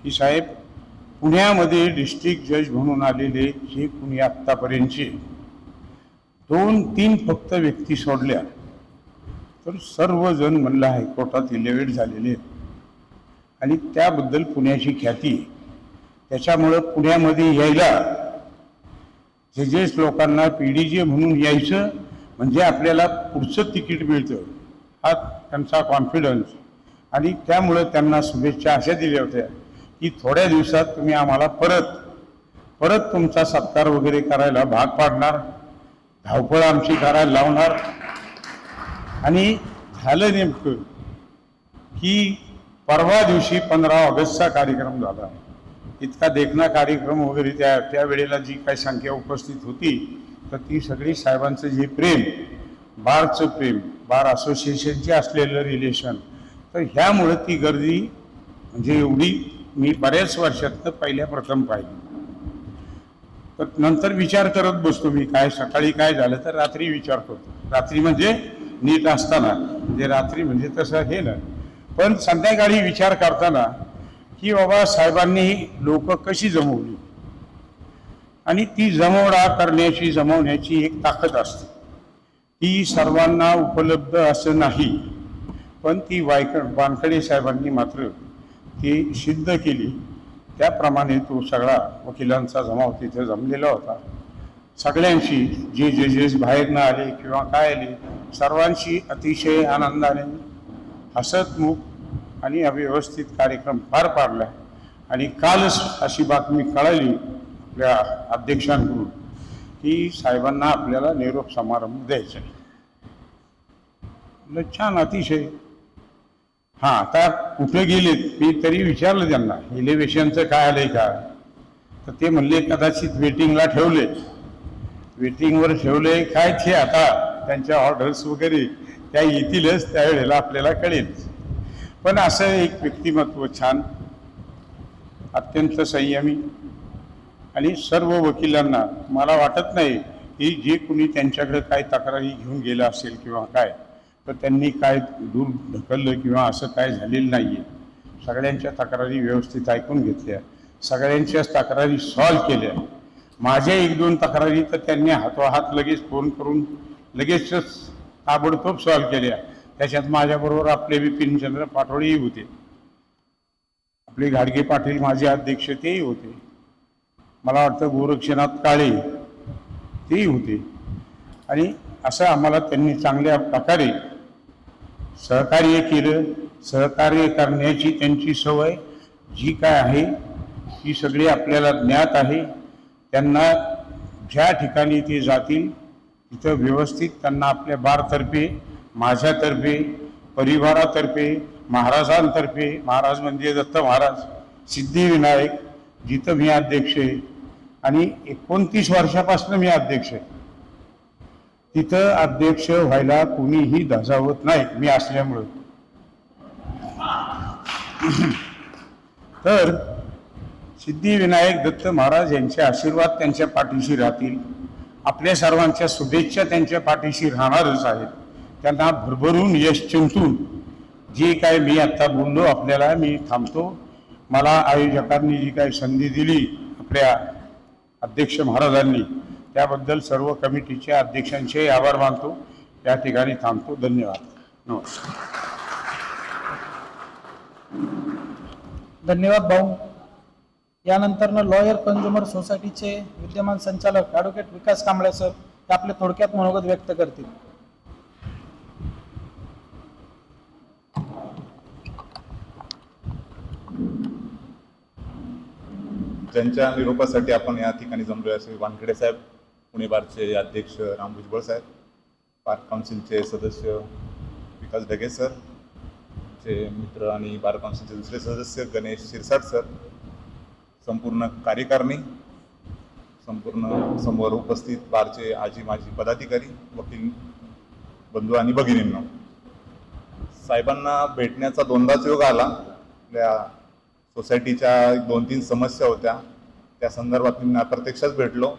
G: की साहेब, पुण्यामध्ये डिस्ट्रिक्ट जज म्हणून आलेले जे कुणी आत्तापर्यंतचे 2-3 फक्त व्यक्ती सोडल्या तर सर्वजण म्हणलं हायकोर्टात इलेव्हेट झालेले आहेत. आणि त्याबद्दल पुण्याची ख्याती. त्याच्यामुळं पुण्यामध्ये यायला जजेस लोकांना PDJ म्हणून यायचं म्हणजे आपल्याला पुढचं तिकीट मिळतं हा त्यांचा कॉन्फिडन्स. आणि त्यामुळं त्यांना शुभेच्छा अशा दिल्या होत्या की थोड्या दिवसात तुम्ही आम्हाला परत तुमचा सत्कार वगैरे करायला भाग पाडणार, धावपळ आमची करायला लावणार. आणि झालं नेमकं की परवा दिवशी 15 ऑगस्टचा कार्यक्रम झाला. इतका देखणा कार्यक्रम वगैरे त्यावेळेला जी काही संख्या उपस्थित होती तर ती सगळी साहेबांचं जे प्रेम, बारचं प्रेम, बार असोसिएशनचे असलेलं रिलेशन, तर ह्यामुळं ती गर्दी म्हणजे एवढी मी बऱ्याच वर्षातनं पहिल्या प्रथम पाहिली. तर नंतर विचार करत बसतो मी, काय सकाळी काय झालं तर रात्री विचार करतो. रात्री म्हणजे नीट असताना, म्हणजे रात्री म्हणजे तसं हे ना, पण संध्याकाळी विचार करताना की बाबा साहेबांनी लोक कशी जमवली आणि ती जमवण्याची एक ताकद असते. ती सर्वांना उपलब्ध असं नाही, पण ती वानखडे साहेबांनी मात्र ती सिद्ध केली. त्याप्रमाणे तो सगळा वकिलांचा जमाव तिथे जमलेला होता. सगळ्यांशी जे जजेस बाहेरनं आले किंवा काय आले सर्वांशी अतिशय आनंदाने हसतमुख आणि अव्यवस्थित कार्यक्रम पार पाडला. आणि कालच अशी बातमी कळाली आपल्या अध्यक्षांकडून की साहेबांना आपल्याला निरोप समारंभ द्यायचा आहे. छान, अतिशय. हां, आता कुठे गेलेत मी तरी विचारलं त्यांना, इलेव्हेशनचं काय आलंय का, तर ते म्हणले कदाचित वेटिंगला ठेवले, वेटिंगवर ठेवले काय ते आता त्यांच्या ऑर्डर्स वगैरे त्या येतीलच, त्यावेळेला आपल्याला कळेल. पण असं एक व्यक्तिमत्व छान, अत्यंत संयमी आणि सर्व वकिलांना मला वाटत नाही की जे कुणी त्यांच्याकडे काय तक्रारी घेऊन गेलं असेल किंवा काय तर त्यांनी काय दूर ढकललं किंवा असं काय झालेलं नाही आहे. सगळ्यांच्या तक्रारी व्यवस्थित ऐकून घेतल्या, सगळ्यांच्याच तक्रारी सॉल्व्ह केल्या. माझ्या 1-2 तक्रारी तर त्यांनी हातोहात लगेच फोन करून लगेचच ताबडतोब सॉल्व्ह केल्या. त्याच्यात माझ्याबरोबर आपले बिपिनचंद्र पाटोळेही होते, आपले घाडगे पाटील माझे अध्यक्ष तेही होते, मला वाटतं गोरक्षनाथ काळे तेही होते. आणि असं आम्हाला त्यांनी चांगल्या प्रकारे सहकार्य केलं. सहकार्य करण्याची त्यांची सवय जी काय आहे ती सगळी आपल्याला ज्ञात आहे. त्यांना ज्या ठिकाणी ते जातील तिथं व्यवस्थित त्यांना आपल्या बारतर्फे, माझ्यातर्फे, परिवारातर्फे, महाराजांतर्फे, महाराज म्हणजे दत्त महाराज, सिद्धिविनायक जिथं मी अध्यक्ष आहे आणि 29 वर्षापासून मी अध्यक्ष आहे, तिथं अध्यक्ष व्हायला कुणीही धजावत नाही मी असल्यामुळं. तर सिद्धिविनायक दत्त महाराज यांचे आशीर्वाद त्यांच्या पाठीशी राहतील. आपल्या सर्वांच्या शुभेच्छा त्यांच्या पाठीशी राहणारच आहेत. त्यांना भरभरून यश चिंतून जे काय मी आत्ता बोललो आपल्याला मी थांबतो. मला आयोजकांनी जी काही संधी दिली आपल्या अध्यक्ष महाराजांनी त्याबद्दल सर्व कमिटीच्या अध्यक्षांचे आभार मानतो. या ठिकाणी थांबतो. धन्यवाद. नमस्कार.
B: धन्यवाद भाऊ. यानंतरनं लॉयर कंझ्युमर सोसायटीचे विद्यमान संचालक ॲडव्होकेट विकास कांबळे सर हे आपले थोडक्यात मनोगत व्यक्त करतील.
H: ज्यांच्या निरोपासाठी आपण या ठिकाणी जमलो असे वानखेडे साहेब, पुणे बारचे अध्यक्ष राम भुजबळ साहेब, बार काउन्सिलचे सदस्य विकास ढगे सर, चे मित्र आणि बार काउन्सिलचे दुसरे सदस्य गणेश शिरसाट सर, संपूर्ण कार्यकारिणी, संपूर्ण समोर उपस्थित बारचे आजी माजी पदाधिकारी, वकील बंधू आणि भगिनींनो, साहेबांना भेटण्याचा 2दाच योग आला. आपल्या सोसायटीच्या 2-3 समस्या होत्या त्या संदर्भात मी प्रत्यक्षच भेटलो.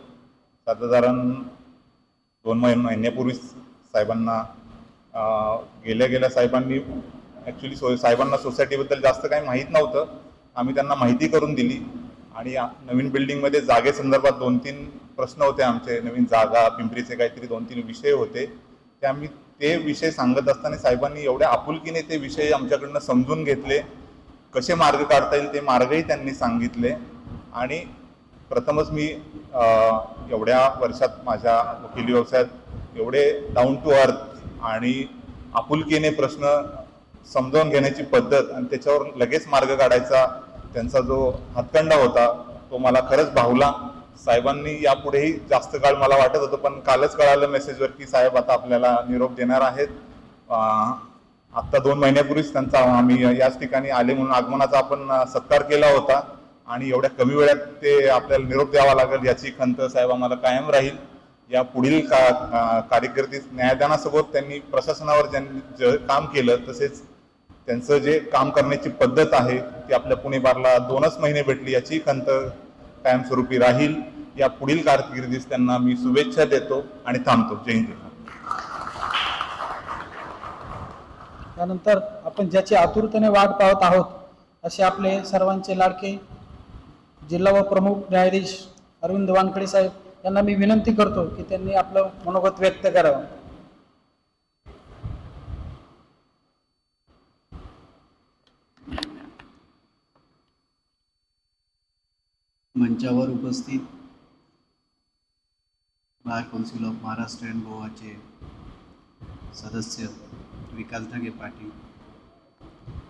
H: साधारण 2 महिन्यापूर्वी साहेबांना गेल्या साहेबांनी ॲक्च्युली साहेबांना सोसायटीबद्दल जास्त काही माहीत नव्हतं. आम्ही त्यांना माहिती करून दिली आणि नवीन बिल्डिंगमध्ये जागेसंदर्भात 2-3 प्रश्न होते आमचे. नवीन जागा, पिंपरीचे काहीतरी 2-3 विषय होते. ते आम्ही ते विषय सांगत असताना साहेबांनी एवढ्या आपुलकीने ते विषय आमच्याकडनं समजून घेतले. कसे मार्ग काढता येईल ते मार्गही त्यांनी सांगितले. आणि प्रथमच मी एवढ्या वर्षात माझ्या वकिली व्यवसायात एवढे डाऊन टू अर्थ आणि आपुलकीने प्रश्न समजावून घेण्याची पद्धत आणि त्याच्यावर लगेच मार्ग काढायचा त्यांचा जो हातखंडा होता तो मला खरंच भावला. साहेबांनी यापुढेही जास्त काळ मला वाटत होतं, पण कालच कळालं मेसेजवर की साहेब आता आपल्याला निरोप देणार आहेत. आत्ता 2 महिन्यापूर्वीच त्यांचा आम्ही याच ठिकाणी आले म्हणून आगमनाचा आपण सत्कार केला होता आणि एवढ्या कमी वेळात ते आपल्याला निरोप द्यावा लागेल याची खंत साहेब आम्हाला कायम राहील. या पुढील कारकिर्दीत न्यायदानासोबत त्यांनी प्रशासनावर ज्यांनी काम केलं तसेच त्यांचं जे काम करण्याची पद्धत आहे ती आपल्या पुणे बारला 2च महिने भेटली याची खंत कायमस्वरूपी राहील. या पुढील कारकिर्दीस त्यांना मी शुभेच्छा देतो आणि थांबतो. जय हिंद.
B: त्यानंतर आपण ज्याची आतुरतेने वाट पाहत आहोत असे आपले सर्वांचे लाडके जिल्हा व प्रमुख न्यायाधीश अरविंद वानखडे साहेब यांना मी विनंती करतो की त्यांनी आपलं मनोगत व्यक्त करावं.
I: मंचावर उपस्थित bar council of Maharashtra and गोवाचे सदस्य विकास ढगे पाटील,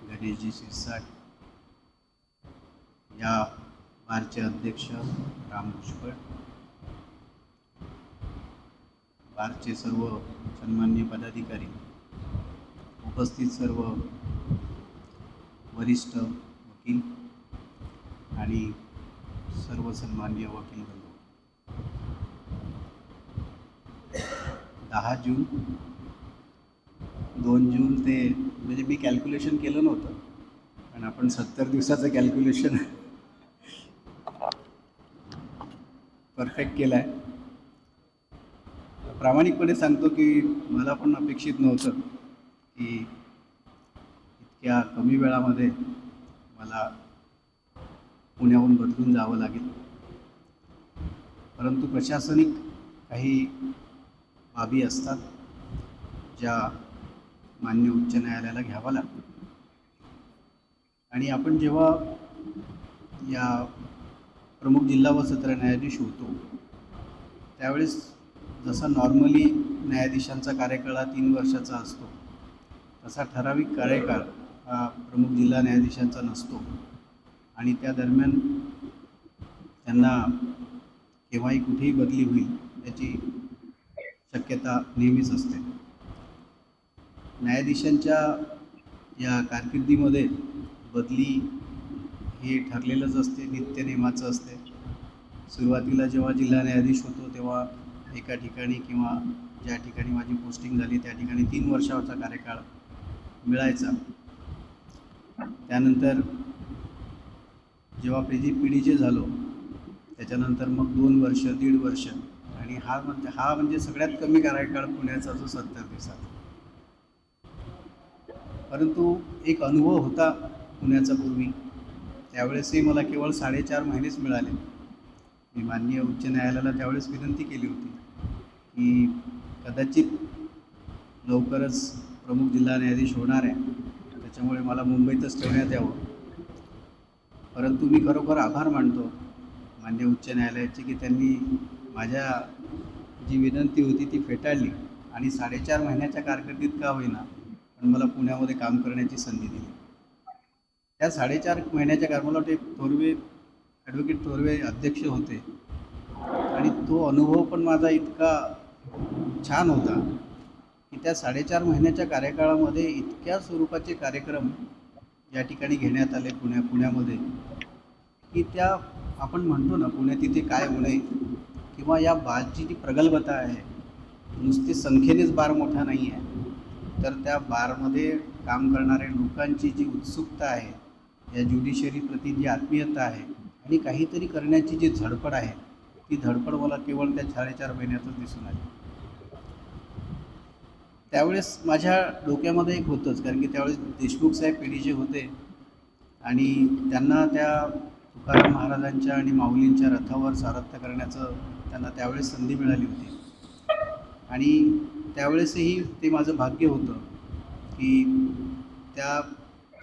I: गणेशजी शिरसाट, या बारचे अध्यक्ष राम भुजबळ, बारचे सर्व सन्माननीय पदाधिकारी, उपस्थित सर्व वरिष्ठ वकील आणि सर्व सन्माननीय वकील बंधू, 10 जून 2 जून ते म्हणजे मी कॅल्क्युलेशन केलं नव्हतं पण आपण 70 दिवसाचं कॅल्क्युलेशन परफेक्ट केलं आहे. प्रामाणिकपणे सांगतो की मला पण अपेक्षित नव्हतं की इतक्या कमी वेळामध्ये मला पुण्याहून बदलून जावं लागेल. परंतु प्रशासनिक काही बाबी असतात ज्या मान्य उच्च न्यायालयाला घ्यावा लागतो आणि आपण जेव्हा या प्रमुख जिल्हा व सत्र न्यायाधीश होतो त्यावेळेस जसा नॉर्मली न्यायाधीशांचा कार्यकाळ हा 3 वर्षाचा असतो तसा ठराविक कार्यकाळ हा प्रमुख जिल्हा न्यायाधीशांचा नसतो आणि त्या दरम्यान त्यांना केव्हाही कुठेही बदली होईल याची शक्यता नेहमीच असते. न्यायाधीशांच्या या कारकिर्दीमध्ये बदली हे ठरलेलंच असते, नित्यनेमाचं असते. सुरुवातीला जेव्हा जिल्हा न्यायाधीश होतो तेव्हा एका ठिकाणी किंवा ज्या ठिकाणी माझी पोस्टिंग झाली त्या ठिकाणी 3 वर्षाचा कार्यकाळ मिळायचा. त्यानंतर जेव्हा PDJ झालो त्याच्यानंतर मग 2 वर्ष 1.5 वर्ष आणि हा म्हणजे सगळ्यात कमी कार्यकाळ पुण्याचा जो 70 दिवसाचा. परंतु एक अनुभव होता पुण्याचा पूर्वी, त्यावेळेसही मला केवळ 4.5 महिनेच मिळाले. मी माननीय उच्च न्यायालयाला त्यावेळेस विनंती केली होती की कदाचित लवकरच प्रमुख जिल्हा न्यायाधीश होणार आहे त्याच्यामुळे मला मुंबईतच ठेवण्यात यावं. परंतु मी खरोखर आभार मानतो माननीय उच्च न्यायालयाचे की त्यांनी माझ्या जी विनंती होती ती फेटाळली आणि 4.5 महिन्याच्या कारकिर्दीत का होईना पण मला पुण्यामध्ये काम करण्याची संधी दिली. त्या 4.5 महिन्याच्या मला वाटते ॲडव्होकेट थोरवे अध्यक्ष होते आणि तो अनुभव पण माझा इतका छान होता की त्या 4.5 महिन्याच्या कार्यकाळामध्ये इतक्या स्वरूपाचे कार्यक्रम या ठिकाणी घेण्यात आले पुण्यामध्ये की त्या आपण म्हणतो ना पुणे तिथे काय होणे किंवा या बारची जी प्रगल्भता आहे नुसती संख्येनेच बार मोठा नाही आहे तर त्या बारमध्ये काम करणाऱ्या लोकांची जी उत्सुकता आहे, या ज्युडिशरीप्रती जी आत्मीयता आहे आणि काहीतरी करण्याची जी धडपड आहे ती धडपड मला केवळ त्या 4.5 महिन्यातच दिसून आली. त्यावेळेस माझ्या डोक्यामध्ये एक होतंच कारण की त्यावेळेस देशमुख साहेब PDJ होते आणि त्यांना त्या तुकाराम महाराजांच्या आणि माऊलींच्या रथावर सारथ्य करण्याचं त्यांना त्यावेळेस संधी मिळाली होती आणि त्यावेळेसही ते माझं भाग्य होतं की त्या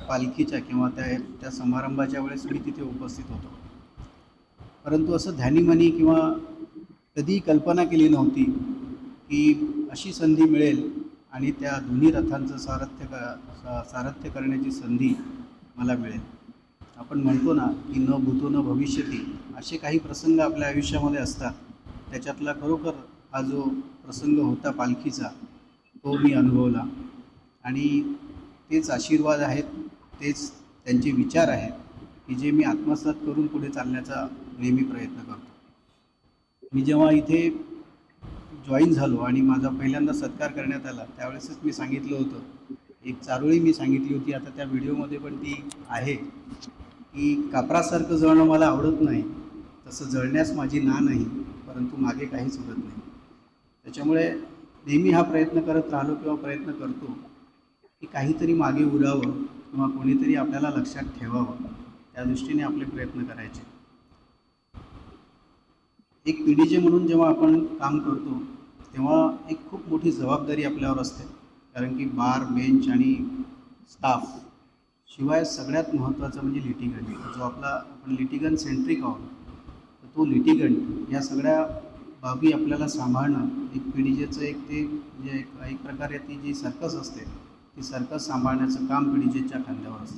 I: पालखीच्या किंवा त्या समारंभाच्या वेळेस मी तिथे उपस्थित होतो. परंतु असं ध्यानीमनी किंवा कधीही कल्पना केली नव्हती की अशी संधी मिळेल आणि त्या दोन्ही रथांचं सारथ्य करण्याची संधी मला मिळेल. आपण म्हणतो ना की न भूतो न भविष्यती असे काही प्रसंग आपल्या आयुष्यामध्ये असतात. त्याच्यातला खरोखर हा जो प्रसंग होता पालखीचा तो मी अनुभवला आणि तेच आशीर्वाद आहेत, तेच त्यांचे विचार आहेत की जे मी आत्मसात करून पुढे चालण्याचा नेहमी प्रयत्न करतो. मी जेव्हा इथे जॉईन झालो आणि माझा पहिल्यांदा सत्कार करण्यात आला त्यावेळेसच मी सांगितलं होतं, एक चारोळी मी सांगितली होती, आता त्या व्हिडिओमध्ये पण ती आहे, की कापरासारखं जळणं मला आवडत नाही, तसं जळण्यास माझी ना नाही, परंतु मागे काहीच उरत नाही. त्याच्यामुळे नेहमी हा प्रयत्न करत राहिलो किंवा प्रयत्न करतो की काहीतरी मागे उरावं किंवा कोणीतरी आपल्याला लक्षात ठेवावं, त्या दृष्टीने आपले प्रयत्न करायचे. एक पीडीजे म्हणून जेव्हा आपण काम करतो तेव्हा एक खूप मोठी जबाबदारी आपल्यावर असते, कारण की बार, बेंच आणि स्टाफ शिवाय सगळ्यात महत्त्वाचं म्हणजे लिटिगंट. जो आपण लिटिगंट सेंट्रिक आहोत, तर तो लिटिगंट या सगळ्या बाबी आपल्याला सांभाळणं एक पीडीजेचं एक ते म्हणजे एक प्रकारे ती जी सर्कस असते ती सर्कस सांभाळण्याचं काम पीडीजेच्या खांद्यावर असतं.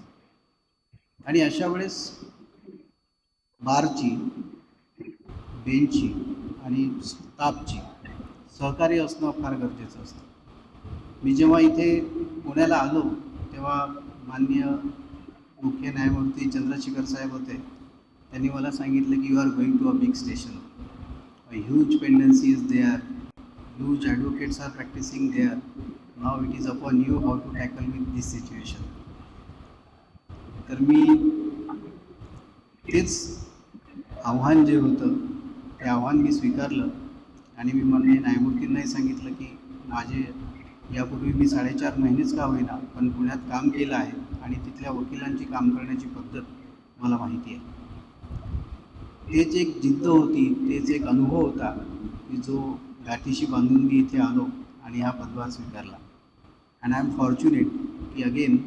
I: आणि अशा वेळेस बारची, बेंचची आणि स्टाफची सहकार्य असणं फार गरजेचं असतं. मी जेव्हा इथे पुण्याला आलो तेव्हा माननीय मुख्य न्यायमूर्ती चंद्रशेखर साहेब होते. त्यांनी मला सांगितलं की you are going to a big station, a huge pendency is there, huge advocates are practising there, now it is upon you how to tackle with this situation. तर मी तेच आव्हान जे होतं ते आव्हान मी स्वीकारलं आणि मी माननीय न्यायमूर्तींनाही सांगितलं की माझे यापूर्वी मी 4.5 महिनेच का होईना पण पुण्यात काम केलं आहे आणि तिथल्या वकिलांची काम करण्याची पद्धत मला माहिती आहे. तेच एक जिद्द होती, तेच एक अनुभव होता की जो गाठीशी बांधून मी इथे आलो आणि हा पदभार स्वीकारला. अँड आय एम फॉर्च्युनेट की अगेन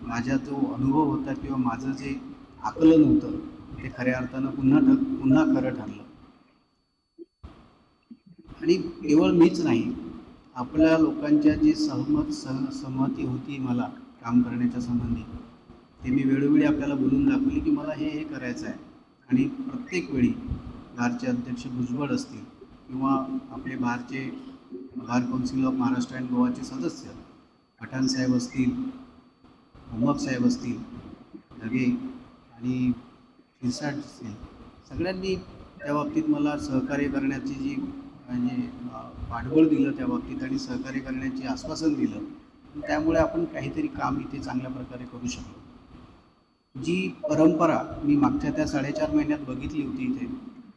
I: माझा जो अनुभव होता किंवा माझं जे आकलन होतं ते खऱ्या अर्थानं पुन्हा खरं ठरलं. आणि केवळ मीच नाही, आपल्या लोकांच्या जी सहमती होती मला काम करण्याच्या संबंधी ते मी वेळोवेळी आपल्याला बोलून दाखवली की मला हे करायचं आहे. आणि प्रत्येक वेळी बारचे अध्यक्ष भुजबळ असतील किंवा आपले bar council of Maharashtra and गोवाचे सदस्य पठाण साहेब असतील, मोहम्मद साहेब असतील, ढगे आणि फिरसाट असतील, सगळ्यांनी त्या बाबतीत मला सहकार्य करण्याची जी म्हणजे पाठबळ दिलं त्या बाबतीत आणि सहकार्य करण्याचे आश्वासन दिलं. त्यामुळे आपण काहीतरी काम इथे चांगल्या प्रकारे करू शकलो. जी परंपरा मी मागच्या त्या 4.5 महिन्यात बघितली होती इथे,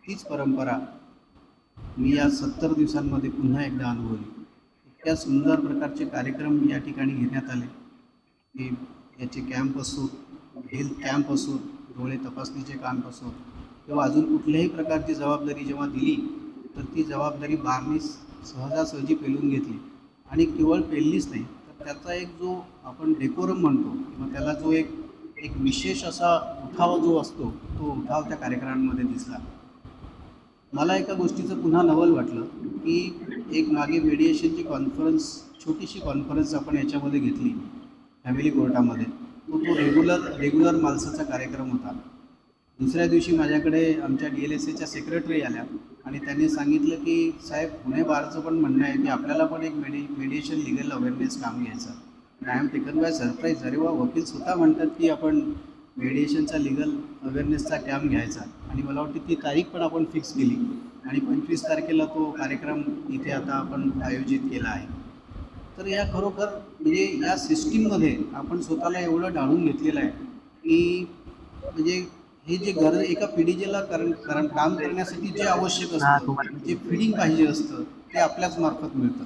I: तीच परंपरा मी या 70 दिवसांमध्ये पुन्हा एकदा अनुभवली. इतक्या सुंदर प्रकारचे कार्यक्रम या ठिकाणी घेण्यात आले की याचे कॅम्प असो, हेल्थ कॅम्प असो, डोळे तपासणीचे कॅम्प असो किंवा अजून कुठल्याही प्रकारची जबाबदारी जेव्हा दिली तर ती जबाबदारी बारनी सहजासहजी पेलून घेतली. आणि केवळ पेललीच नाही तर त्याचा एक जो आपण डेकोरम म्हणतो किंवा त्याला जो एक विशेष असा उठाव जो असतो तो उठाव त्या कार्यक्रमांमध्ये दिसला. मला एका गोष्टीचं पुन्हा नवल वाटलं की एक मागे मेडिएशनची कॉन्फरन्स, छोटीशी कॉन्फरन्स आपण याच्यामध्ये घेतली फॅमिली कोर्टामध्ये. तो रेग्युलर माणसाचा कार्यक्रम होता. दुसऱ्या दिवशी माझ्याकडे आमच्या DLSAच्या सेक्रेटरी आल्या आणि त्यांनी सांगितलं की साहेब पुणे बारचं पण म्हणणं आहे की आपल्याला पण एक मेडिएशन लिगल अवेअरनेस काम घ्यायचं. I am taken by surprise. अरे वा, वकील स्वतः म्हणतात की आपण मेडिएशनचा लिगल अवेअरनेसचा कॅम्प घ्यायचा. आणि मला वाटतं ती तारीख पण आपण फिक्स केली आणि 25 तारखेला तो कार्यक्रम इथे आता आपण आयोजित केला आहे. तर या खरोखर म्हणजे या सिस्टीममध्ये आपण स्वतःला एवढं ढाळून घेतलेलं आहे की म्हणजे हे जे गरज एका पीडीजेला कारण काम करण्यासाठी जे आवश्यक असतं, जे फिडिंग पाहिजे असतं ते आपल्याच मार्फत मिळतं.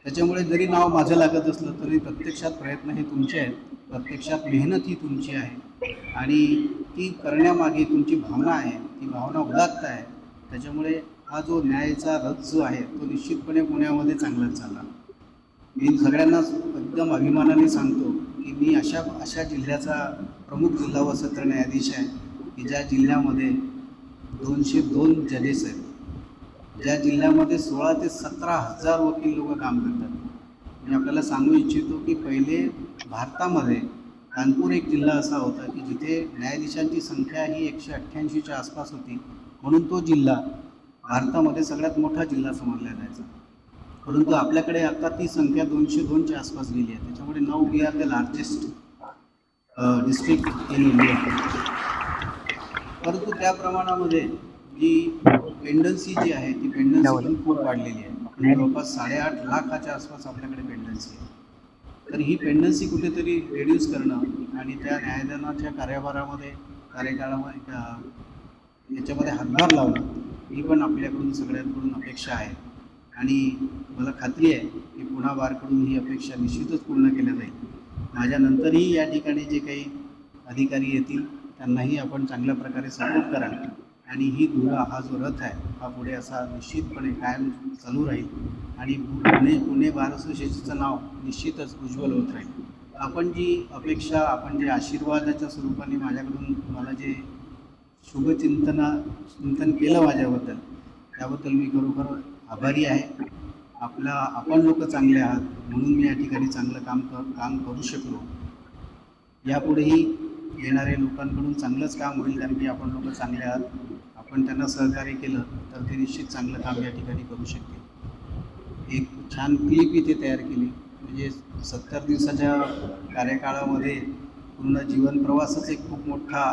I: त्याच्यामुळे जरी नाव माझं लागत असलं तरी प्रत्यक्षात प्रयत्न हे तुमचे आहेत, प्रत्यक्षात मेहनत ही तुमची आहे आणि ती करण्यामागे तुमची भावना आहे, ती भावना उदात्त आहे. त्याच्यामुळे हा जो न्यायाचा रथ जो आहे तो निश्चितपणे पुण्यामध्ये चांगलाच चालला. मी सगळ्यांनाच एकदम अभिमानाने सांगतो की मी अशा जिल्ह्याचा प्रमुख जिल्हा व सत्र न्यायाधीश आहे की ज्या जिल्ह्यामध्ये 202 जजेस आहेत, ज्या जिल्ह्यामध्ये 16 ते 17 हजार वकील लोक काम करतात. मी आपल्याला सांगू इच्छितो की पहिले भारतामध्ये कानपूर एक जिल्हा असा होता की जिथे न्यायाधीशांची संख्या ही 188च्या आसपास होती, म्हणून तो जिल्हा भारतामध्ये सगळ्यात मोठा जिल्हा समजला जायचा. परंतु आपल्याकडे आता ती संख्या 202च्या आसपास गेली आहे. त्याच्यामुळे now we are the largest district in India. परंतु त्या प्रमाणामध्ये जी पेंडन्सी जी आहे ती पेंडन्सी पण खूप वाढलेली आहे. जवळपास 8.5 लाखाच्या आसपास आपल्याकडे पेंडन्सी आहे. तर ही पेंडन्सी कुठेतरी रिड्यूस करणं आणि त्या न्यायदानाच्या कार्यकाळामध्ये याच्यामध्ये हातभार लावणं ही पण आपल्याकडून सगळ्यांकडून अपेक्षा आहे. आणि मला खात्री आहे की पुणा बारकडून ही अपेक्षा निश्चितच पूर्ण केल्या जाईल. माझ्यानंतरही या ठिकाणी जे काही अधिकारी येतील त्यांनाही आपण चांगल्या प्रकारे सपोर्ट कराल आणि ही धुरा हा जो रथ आहे हा पुढे असा निश्चितपणे कायम चालू राहील आणि पुणे बार असोसिएशनचं नाव निश्चितच उज्ज्वल होत राहील. आपण जी अपेक्षा, आपण जे आशीर्वादाच्या स्वरूपाने माझ्याकडून मला जे चिंतन केलं माझ्याबद्दल, त्याबद्दल मी खरोखर आभारी आहे. आपण लोक चांगले आहात म्हणून मी या ठिकाणी चांगलं काम करू शकलो. यापुढेही येणाऱ्या लोकांकडून चांगलंच काम होईल, कारण की आपण लोक चांगले आहात. आपण त्यांना सहकार्य केलं तर ते निश्चित चांगलं काम या ठिकाणी करू शकतील. एक छान क्लिप इथे तयार केली, म्हणजे 70 दिवसाच्या कार्यकाळामध्ये पूर्ण जीवन प्रवासच एक खूप मोठा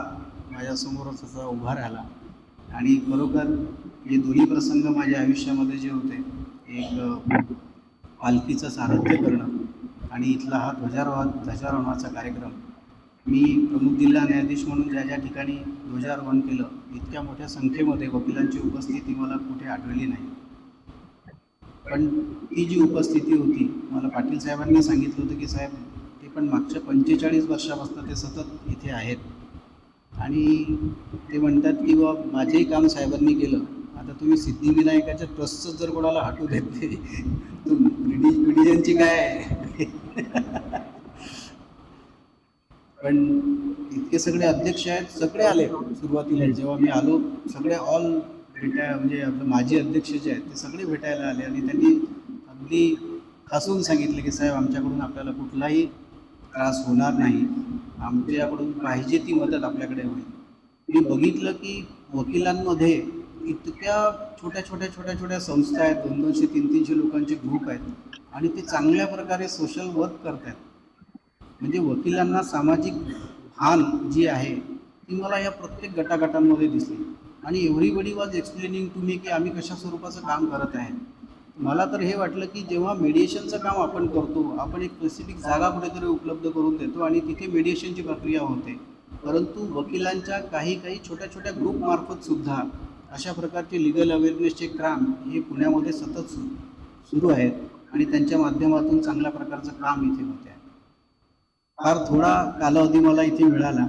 I: माझ्यासमोरच असा उभा राहिला. आणि खरोखर हे दोन्ही प्रसंग माझ्या आयुष्यामध्ये जे होते, एक पालखीचं सारथ्य करणं आणि इथला हा ध्वजारोहणाचा कार्यक्रम, मी प्रमुख जिल्हा न्यायाधीश म्हणून ज्या ठिकाणी ध्वजारोहण केलं, इतक्या मोठ्या संख्येमध्ये वकिलांची उपस्थिती मला कुठे आढळली नाही. पण ती जी उपस्थिती होती, मला पाटील साहेबांनी सांगितलं होतं की साहेब ते पण मागच्या 45 वर्षापासून ते सतत इथे आहेत आणि ते म्हणतात की बा माझेही काम साहेबांनी केलं, आता तुम्ही सिद्धिविनायकाच्या ट्रस्टचं जर कोणाला हटू देत नाही तर पिढीजनची काय आहे. पण इतके सगळे अध्यक्ष आहेत, सगळे आले सुरुवातीला जेव्हा मी आलो, सगळे ऑल म्हणजे आपलं माजी अध्यक्ष जे आहेत ते सगळे भेटायला आले आणि त्यांनी अगदी हसून सांगितले की साहेब आमच्याकडून आपल्याला कुठलाही त्रास होणार नाही, आमच्याकडून पाहिजे ती मदत आपल्याकडे होईल. मी बघितलं की वकिलांमध्ये इतक्या छोट्या संस्था आहेत, 200-300 लोकांचे ग्रुप आहेत आणि ते चांगल्या प्रकारे सोशल वर्क करत आहेत. म्हणजे वकिलांना सामाजिक भान जी आहे ती मला या प्रत्येक गटागटांमध्ये दिसली. आणि everybody was explaining to me की आम्ही कशा स्वरूपाचं काम करत आहे. मला तर हे वाटलं की जेव्हा मेडिएशनचं काम आपण करतो, आपण एक स्पेसिफिक जागा कुठेतरी उपलब्ध करून देतो आणि तिथे मेडिएशनची प्रक्रिया होते, परंतु वकिलांच्या काही छोट्या ग्रुपमार्फत सुद्धा अशा प्रकारचे लिगल अवेअरनेसचे काम हे पुण्यामध्ये सतत सुरू आहेत आणि त्यांच्या माध्यमातून चांगल्या प्रकारचं काम इथे होते आहे. फार थोडा कालावधी मला इथे मिळाला,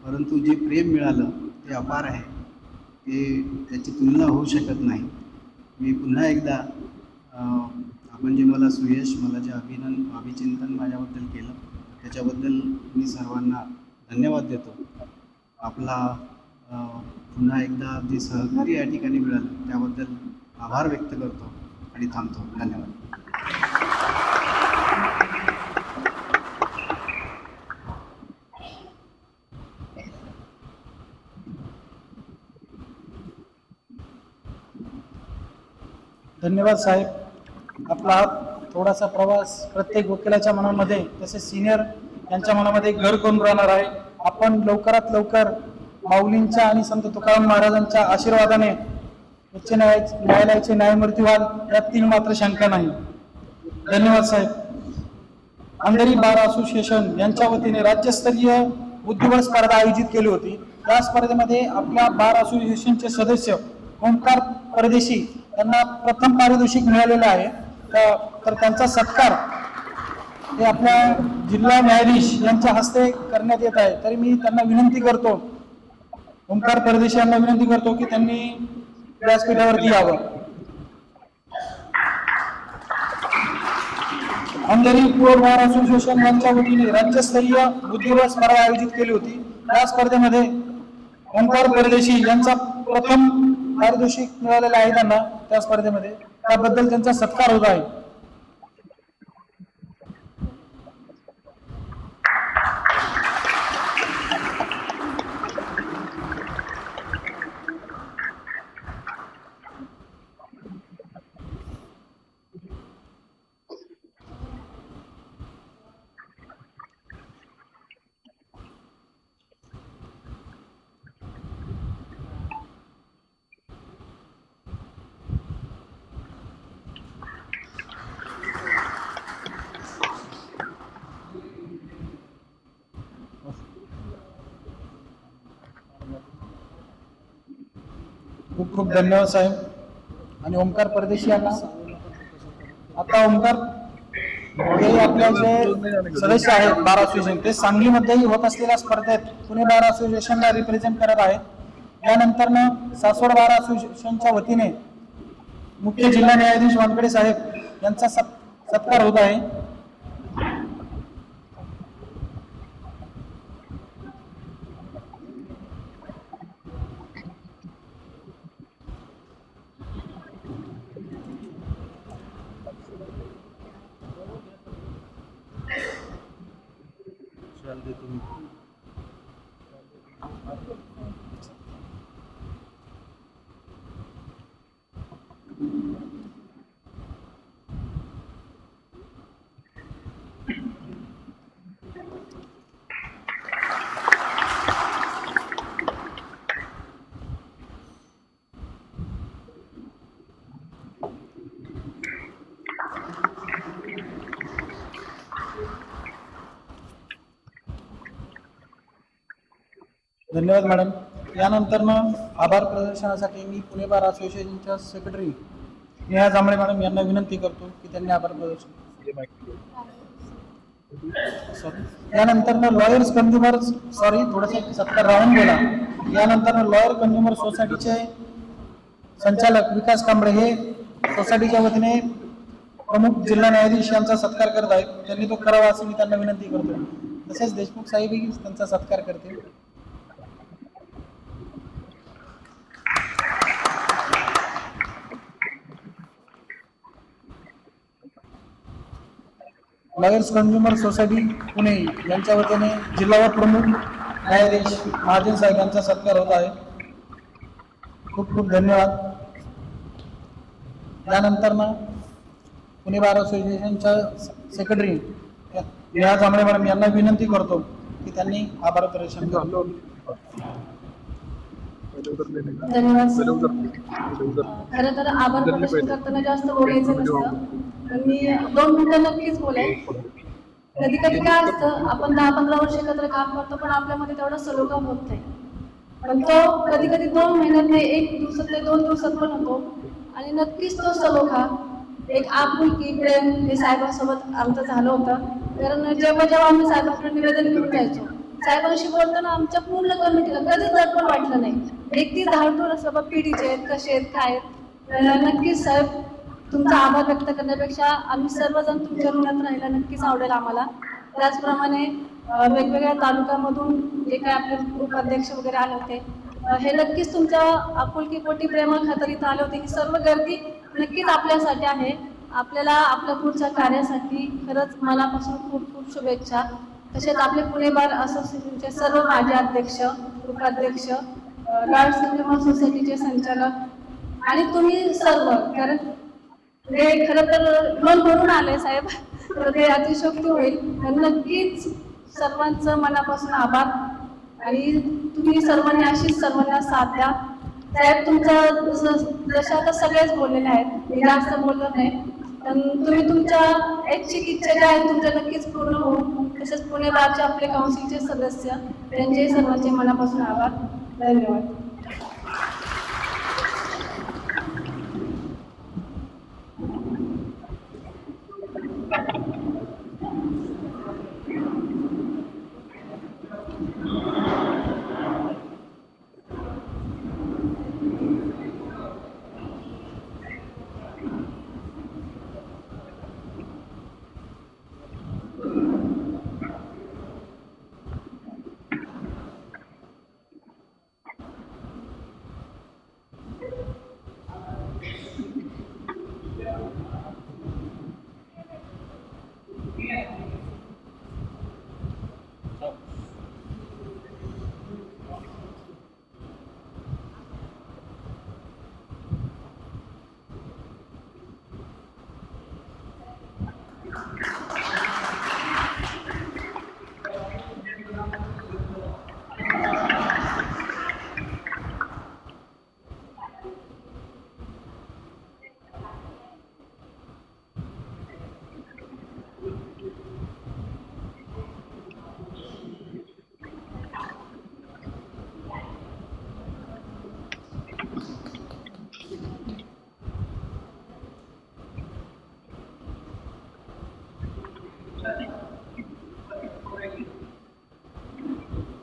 I: परंतु जे प्रेम मिळालं ते अपार आहे, त्याची तुलना होऊ शकत नाही. मी पुन्हा एकदा आपण जे मला सुयश, मला जे अभिचिंतन माझ्याबद्दल केलं त्याच्याबद्दल मी सर्वांना धन्यवाद देतो. आपला पुन्हा एकदा जे सहकार्य या ठिकाणी मिळालं त्याबद्दल आभार व्यक्त करतो आणि थांबतो. धन्यवाद.
B: धन्यवाद साहेब. आपला हा थोडासा प्रवास प्रत्येक वकिलाच्या मनामध्ये, तसेच सिनियर यांच्या मनामध्ये घर करून राहणार आहे. आपण लवकरात लवकर माऊलींच्या आणि संत तुकाराम महाराजांच्या आशीर्वादाने उच्च न्यायालयाचे न्यायमूर्ती व्हाल यात मात्र शंका नाही. धन्यवाद साहेब. अंधेरी बार असोसिएशन यांच्या वतीने राज्यस्तरीय बुद्धिबळ स्पर्धा आयोजित केली होती. या स्पर्धेमध्ये आपल्या बार असोसिएशनचे सदस्य ओंकार परदेशी यांना प्रथम पारितोषिक मिळालेलं आहे. तर त्यांचा सत्कार हे आपल्या जिल्हा न्यायाधीश यांच्या हस्ते करण्यात येत आहे. तरी मी त्यांना विनंती करतो, ओंकार परदेशी यांना विनंती करतो की त्यांनी व्यासपीठावरती यावं. अंधेरी प्युअर बार असोसिएशन यांच्या वतीने राज्यस्तरीय बुद्धिबळ स्पर्धा आयोजित केली होती. या स्पर्धेमध्ये ओंकार परदेशी यांचा प्रथम पारितोषिक मिळालेलं आहे त्यांना. त्या स्पर्धेमध्ये त्याबद्दल त्यांचा सत्कार होत आहे. खूप खूप धन्यवाद साहेब. आणि ओमकार परदेशी यांना आता ओमकार हे आपल्या जे सदस्य आहेत बार असोसिएशन ते सांगलीमध्येही होत असलेल्या स्पर्धेत पुणे बार असोसिएशनला रिप्रेझेंट करत आहेत. यानंतर सासवड बार असोसिएशनच्या वतीने मुख्य जिल्हा न्यायाधीश वानखडे साहेब यांचा सत्कार होत आहे. धन्यवाद मॅडम. यानंतर आभार प्रदर्शनासाठी मी पुणे बार असोसिएशनच्या सेक्रेटरी नेहा जांभळे मॅडम यांना विनंती करतो की त्यांनी आभार प्रदर्शन. यानंतर लॉयर्स कंझ्युमर थोडंसं सत्कार राहून गेला. यानंतर लॉयर कंझ्युमर सोसायटीचे संचालक विकास कांबळे हे सोसायटीच्या वतीने प्रमुख जिल्हा न्यायाधीश यांचा सत्कार करत आहेत. त्यांनी तो करावा अशी मी त्यांना विनंती करतो. तसेच देशमुख साहेबही त्यांचा सत्कार करतील. लॉयर्स कंझ्युमर सोसायटी पुणे यांच्या वतीने जिल्हा प्रमुख न्यायाधीश महाजन साहेब यांचा सत्कार होत आहे. खूप खूप धन्यवाद. यानंतर पुणे बार असोसिएशनच्या सेक्रेटरी नेहा जांभळे मॅडम यांना विनंती करतो की त्यांनी आभार प्रदर्शन करावं.
F: धन्यवाद. खरं तर आभार प्रदर्शन करताना जास्त बोलायचं नसतं, पण मी 2 मिनिटं नक्कीच बोलेन. कधी कधी काय असतं, आपण 10-15 वर्ष एकत्र काम करतो पण आपल्यामध्ये तेवढा सलोखा होत नाही. पण तो कधी कधी 2 महिन्यात नाही, 1 दिवसात नाही, 2 दिवसात पण होतो. आणि नक्कीच तो सलोखा, एक आपुलकी, प्रेम हे साहेबांसोबत आमचं झालं होतं. कारण जेव्हा जेव्हा आम्ही साहेबांकडे निवेदन घेऊन जायचो, साहेबांशी बोलताना आमच्या पूर्ण कमिटीला कधीच दडपण वाटलं नाही. व्यक्ती धाडतो सगळं पिढीचे आहेत, कसे आहेत, काय आहेत. नक्कीच साहेब, तुमचा आभार व्यक्त करण्यापेक्षा आम्ही सर्वजण तुमच्या ऋणात राहायला नक्कीच आवडेल आम्हाला. त्याचप्रमाणे वेगवेगळ्या तालुक्यामधून जे काय आपले उपाध्यक्ष वगैरे आले होते, हे नक्कीच तुमच्या आपुलकीपोटी प्रेमाखातर इथं आले होते. ही सर्व गर्दी नक्कीच आपल्यासाठी आहे. आपल्याला आपल्या पुढच्या कार्यासाठी खरंच मनापासून खूप खूप शुभेच्छा. तसेच आपले पुणे बार असोसिएशनचे सर्व माजी अध्यक्ष, उपाध्यक्ष, लॉयर्स कंझ्युमर सोसायटीचे संचालक आणि तुम्ही सर्व, कारण हे खरं तर मन भरून आले साहेब, तर ते अतिशयोक्ती होईल. तर नक्कीच सर्वांचं मनापासून आभार. आणि तुम्ही सर्वांनी अशीच सर्वांना साथ द्या. साहेब, तुमचं जसं आता सगळेच बोललेले आहेत, मी जास्त बोलत नाही, पण तुम्ही तुमच्या ऐच्छिक इच्छा ज्या आहेत तुमच्या नक्कीच पूर्ण होऊ. तसेच पुणे बारचे आपले काउन्सिलचे सदस्य, त्यांचे सर्वांचे मनापासून आभार. धन्यवाद.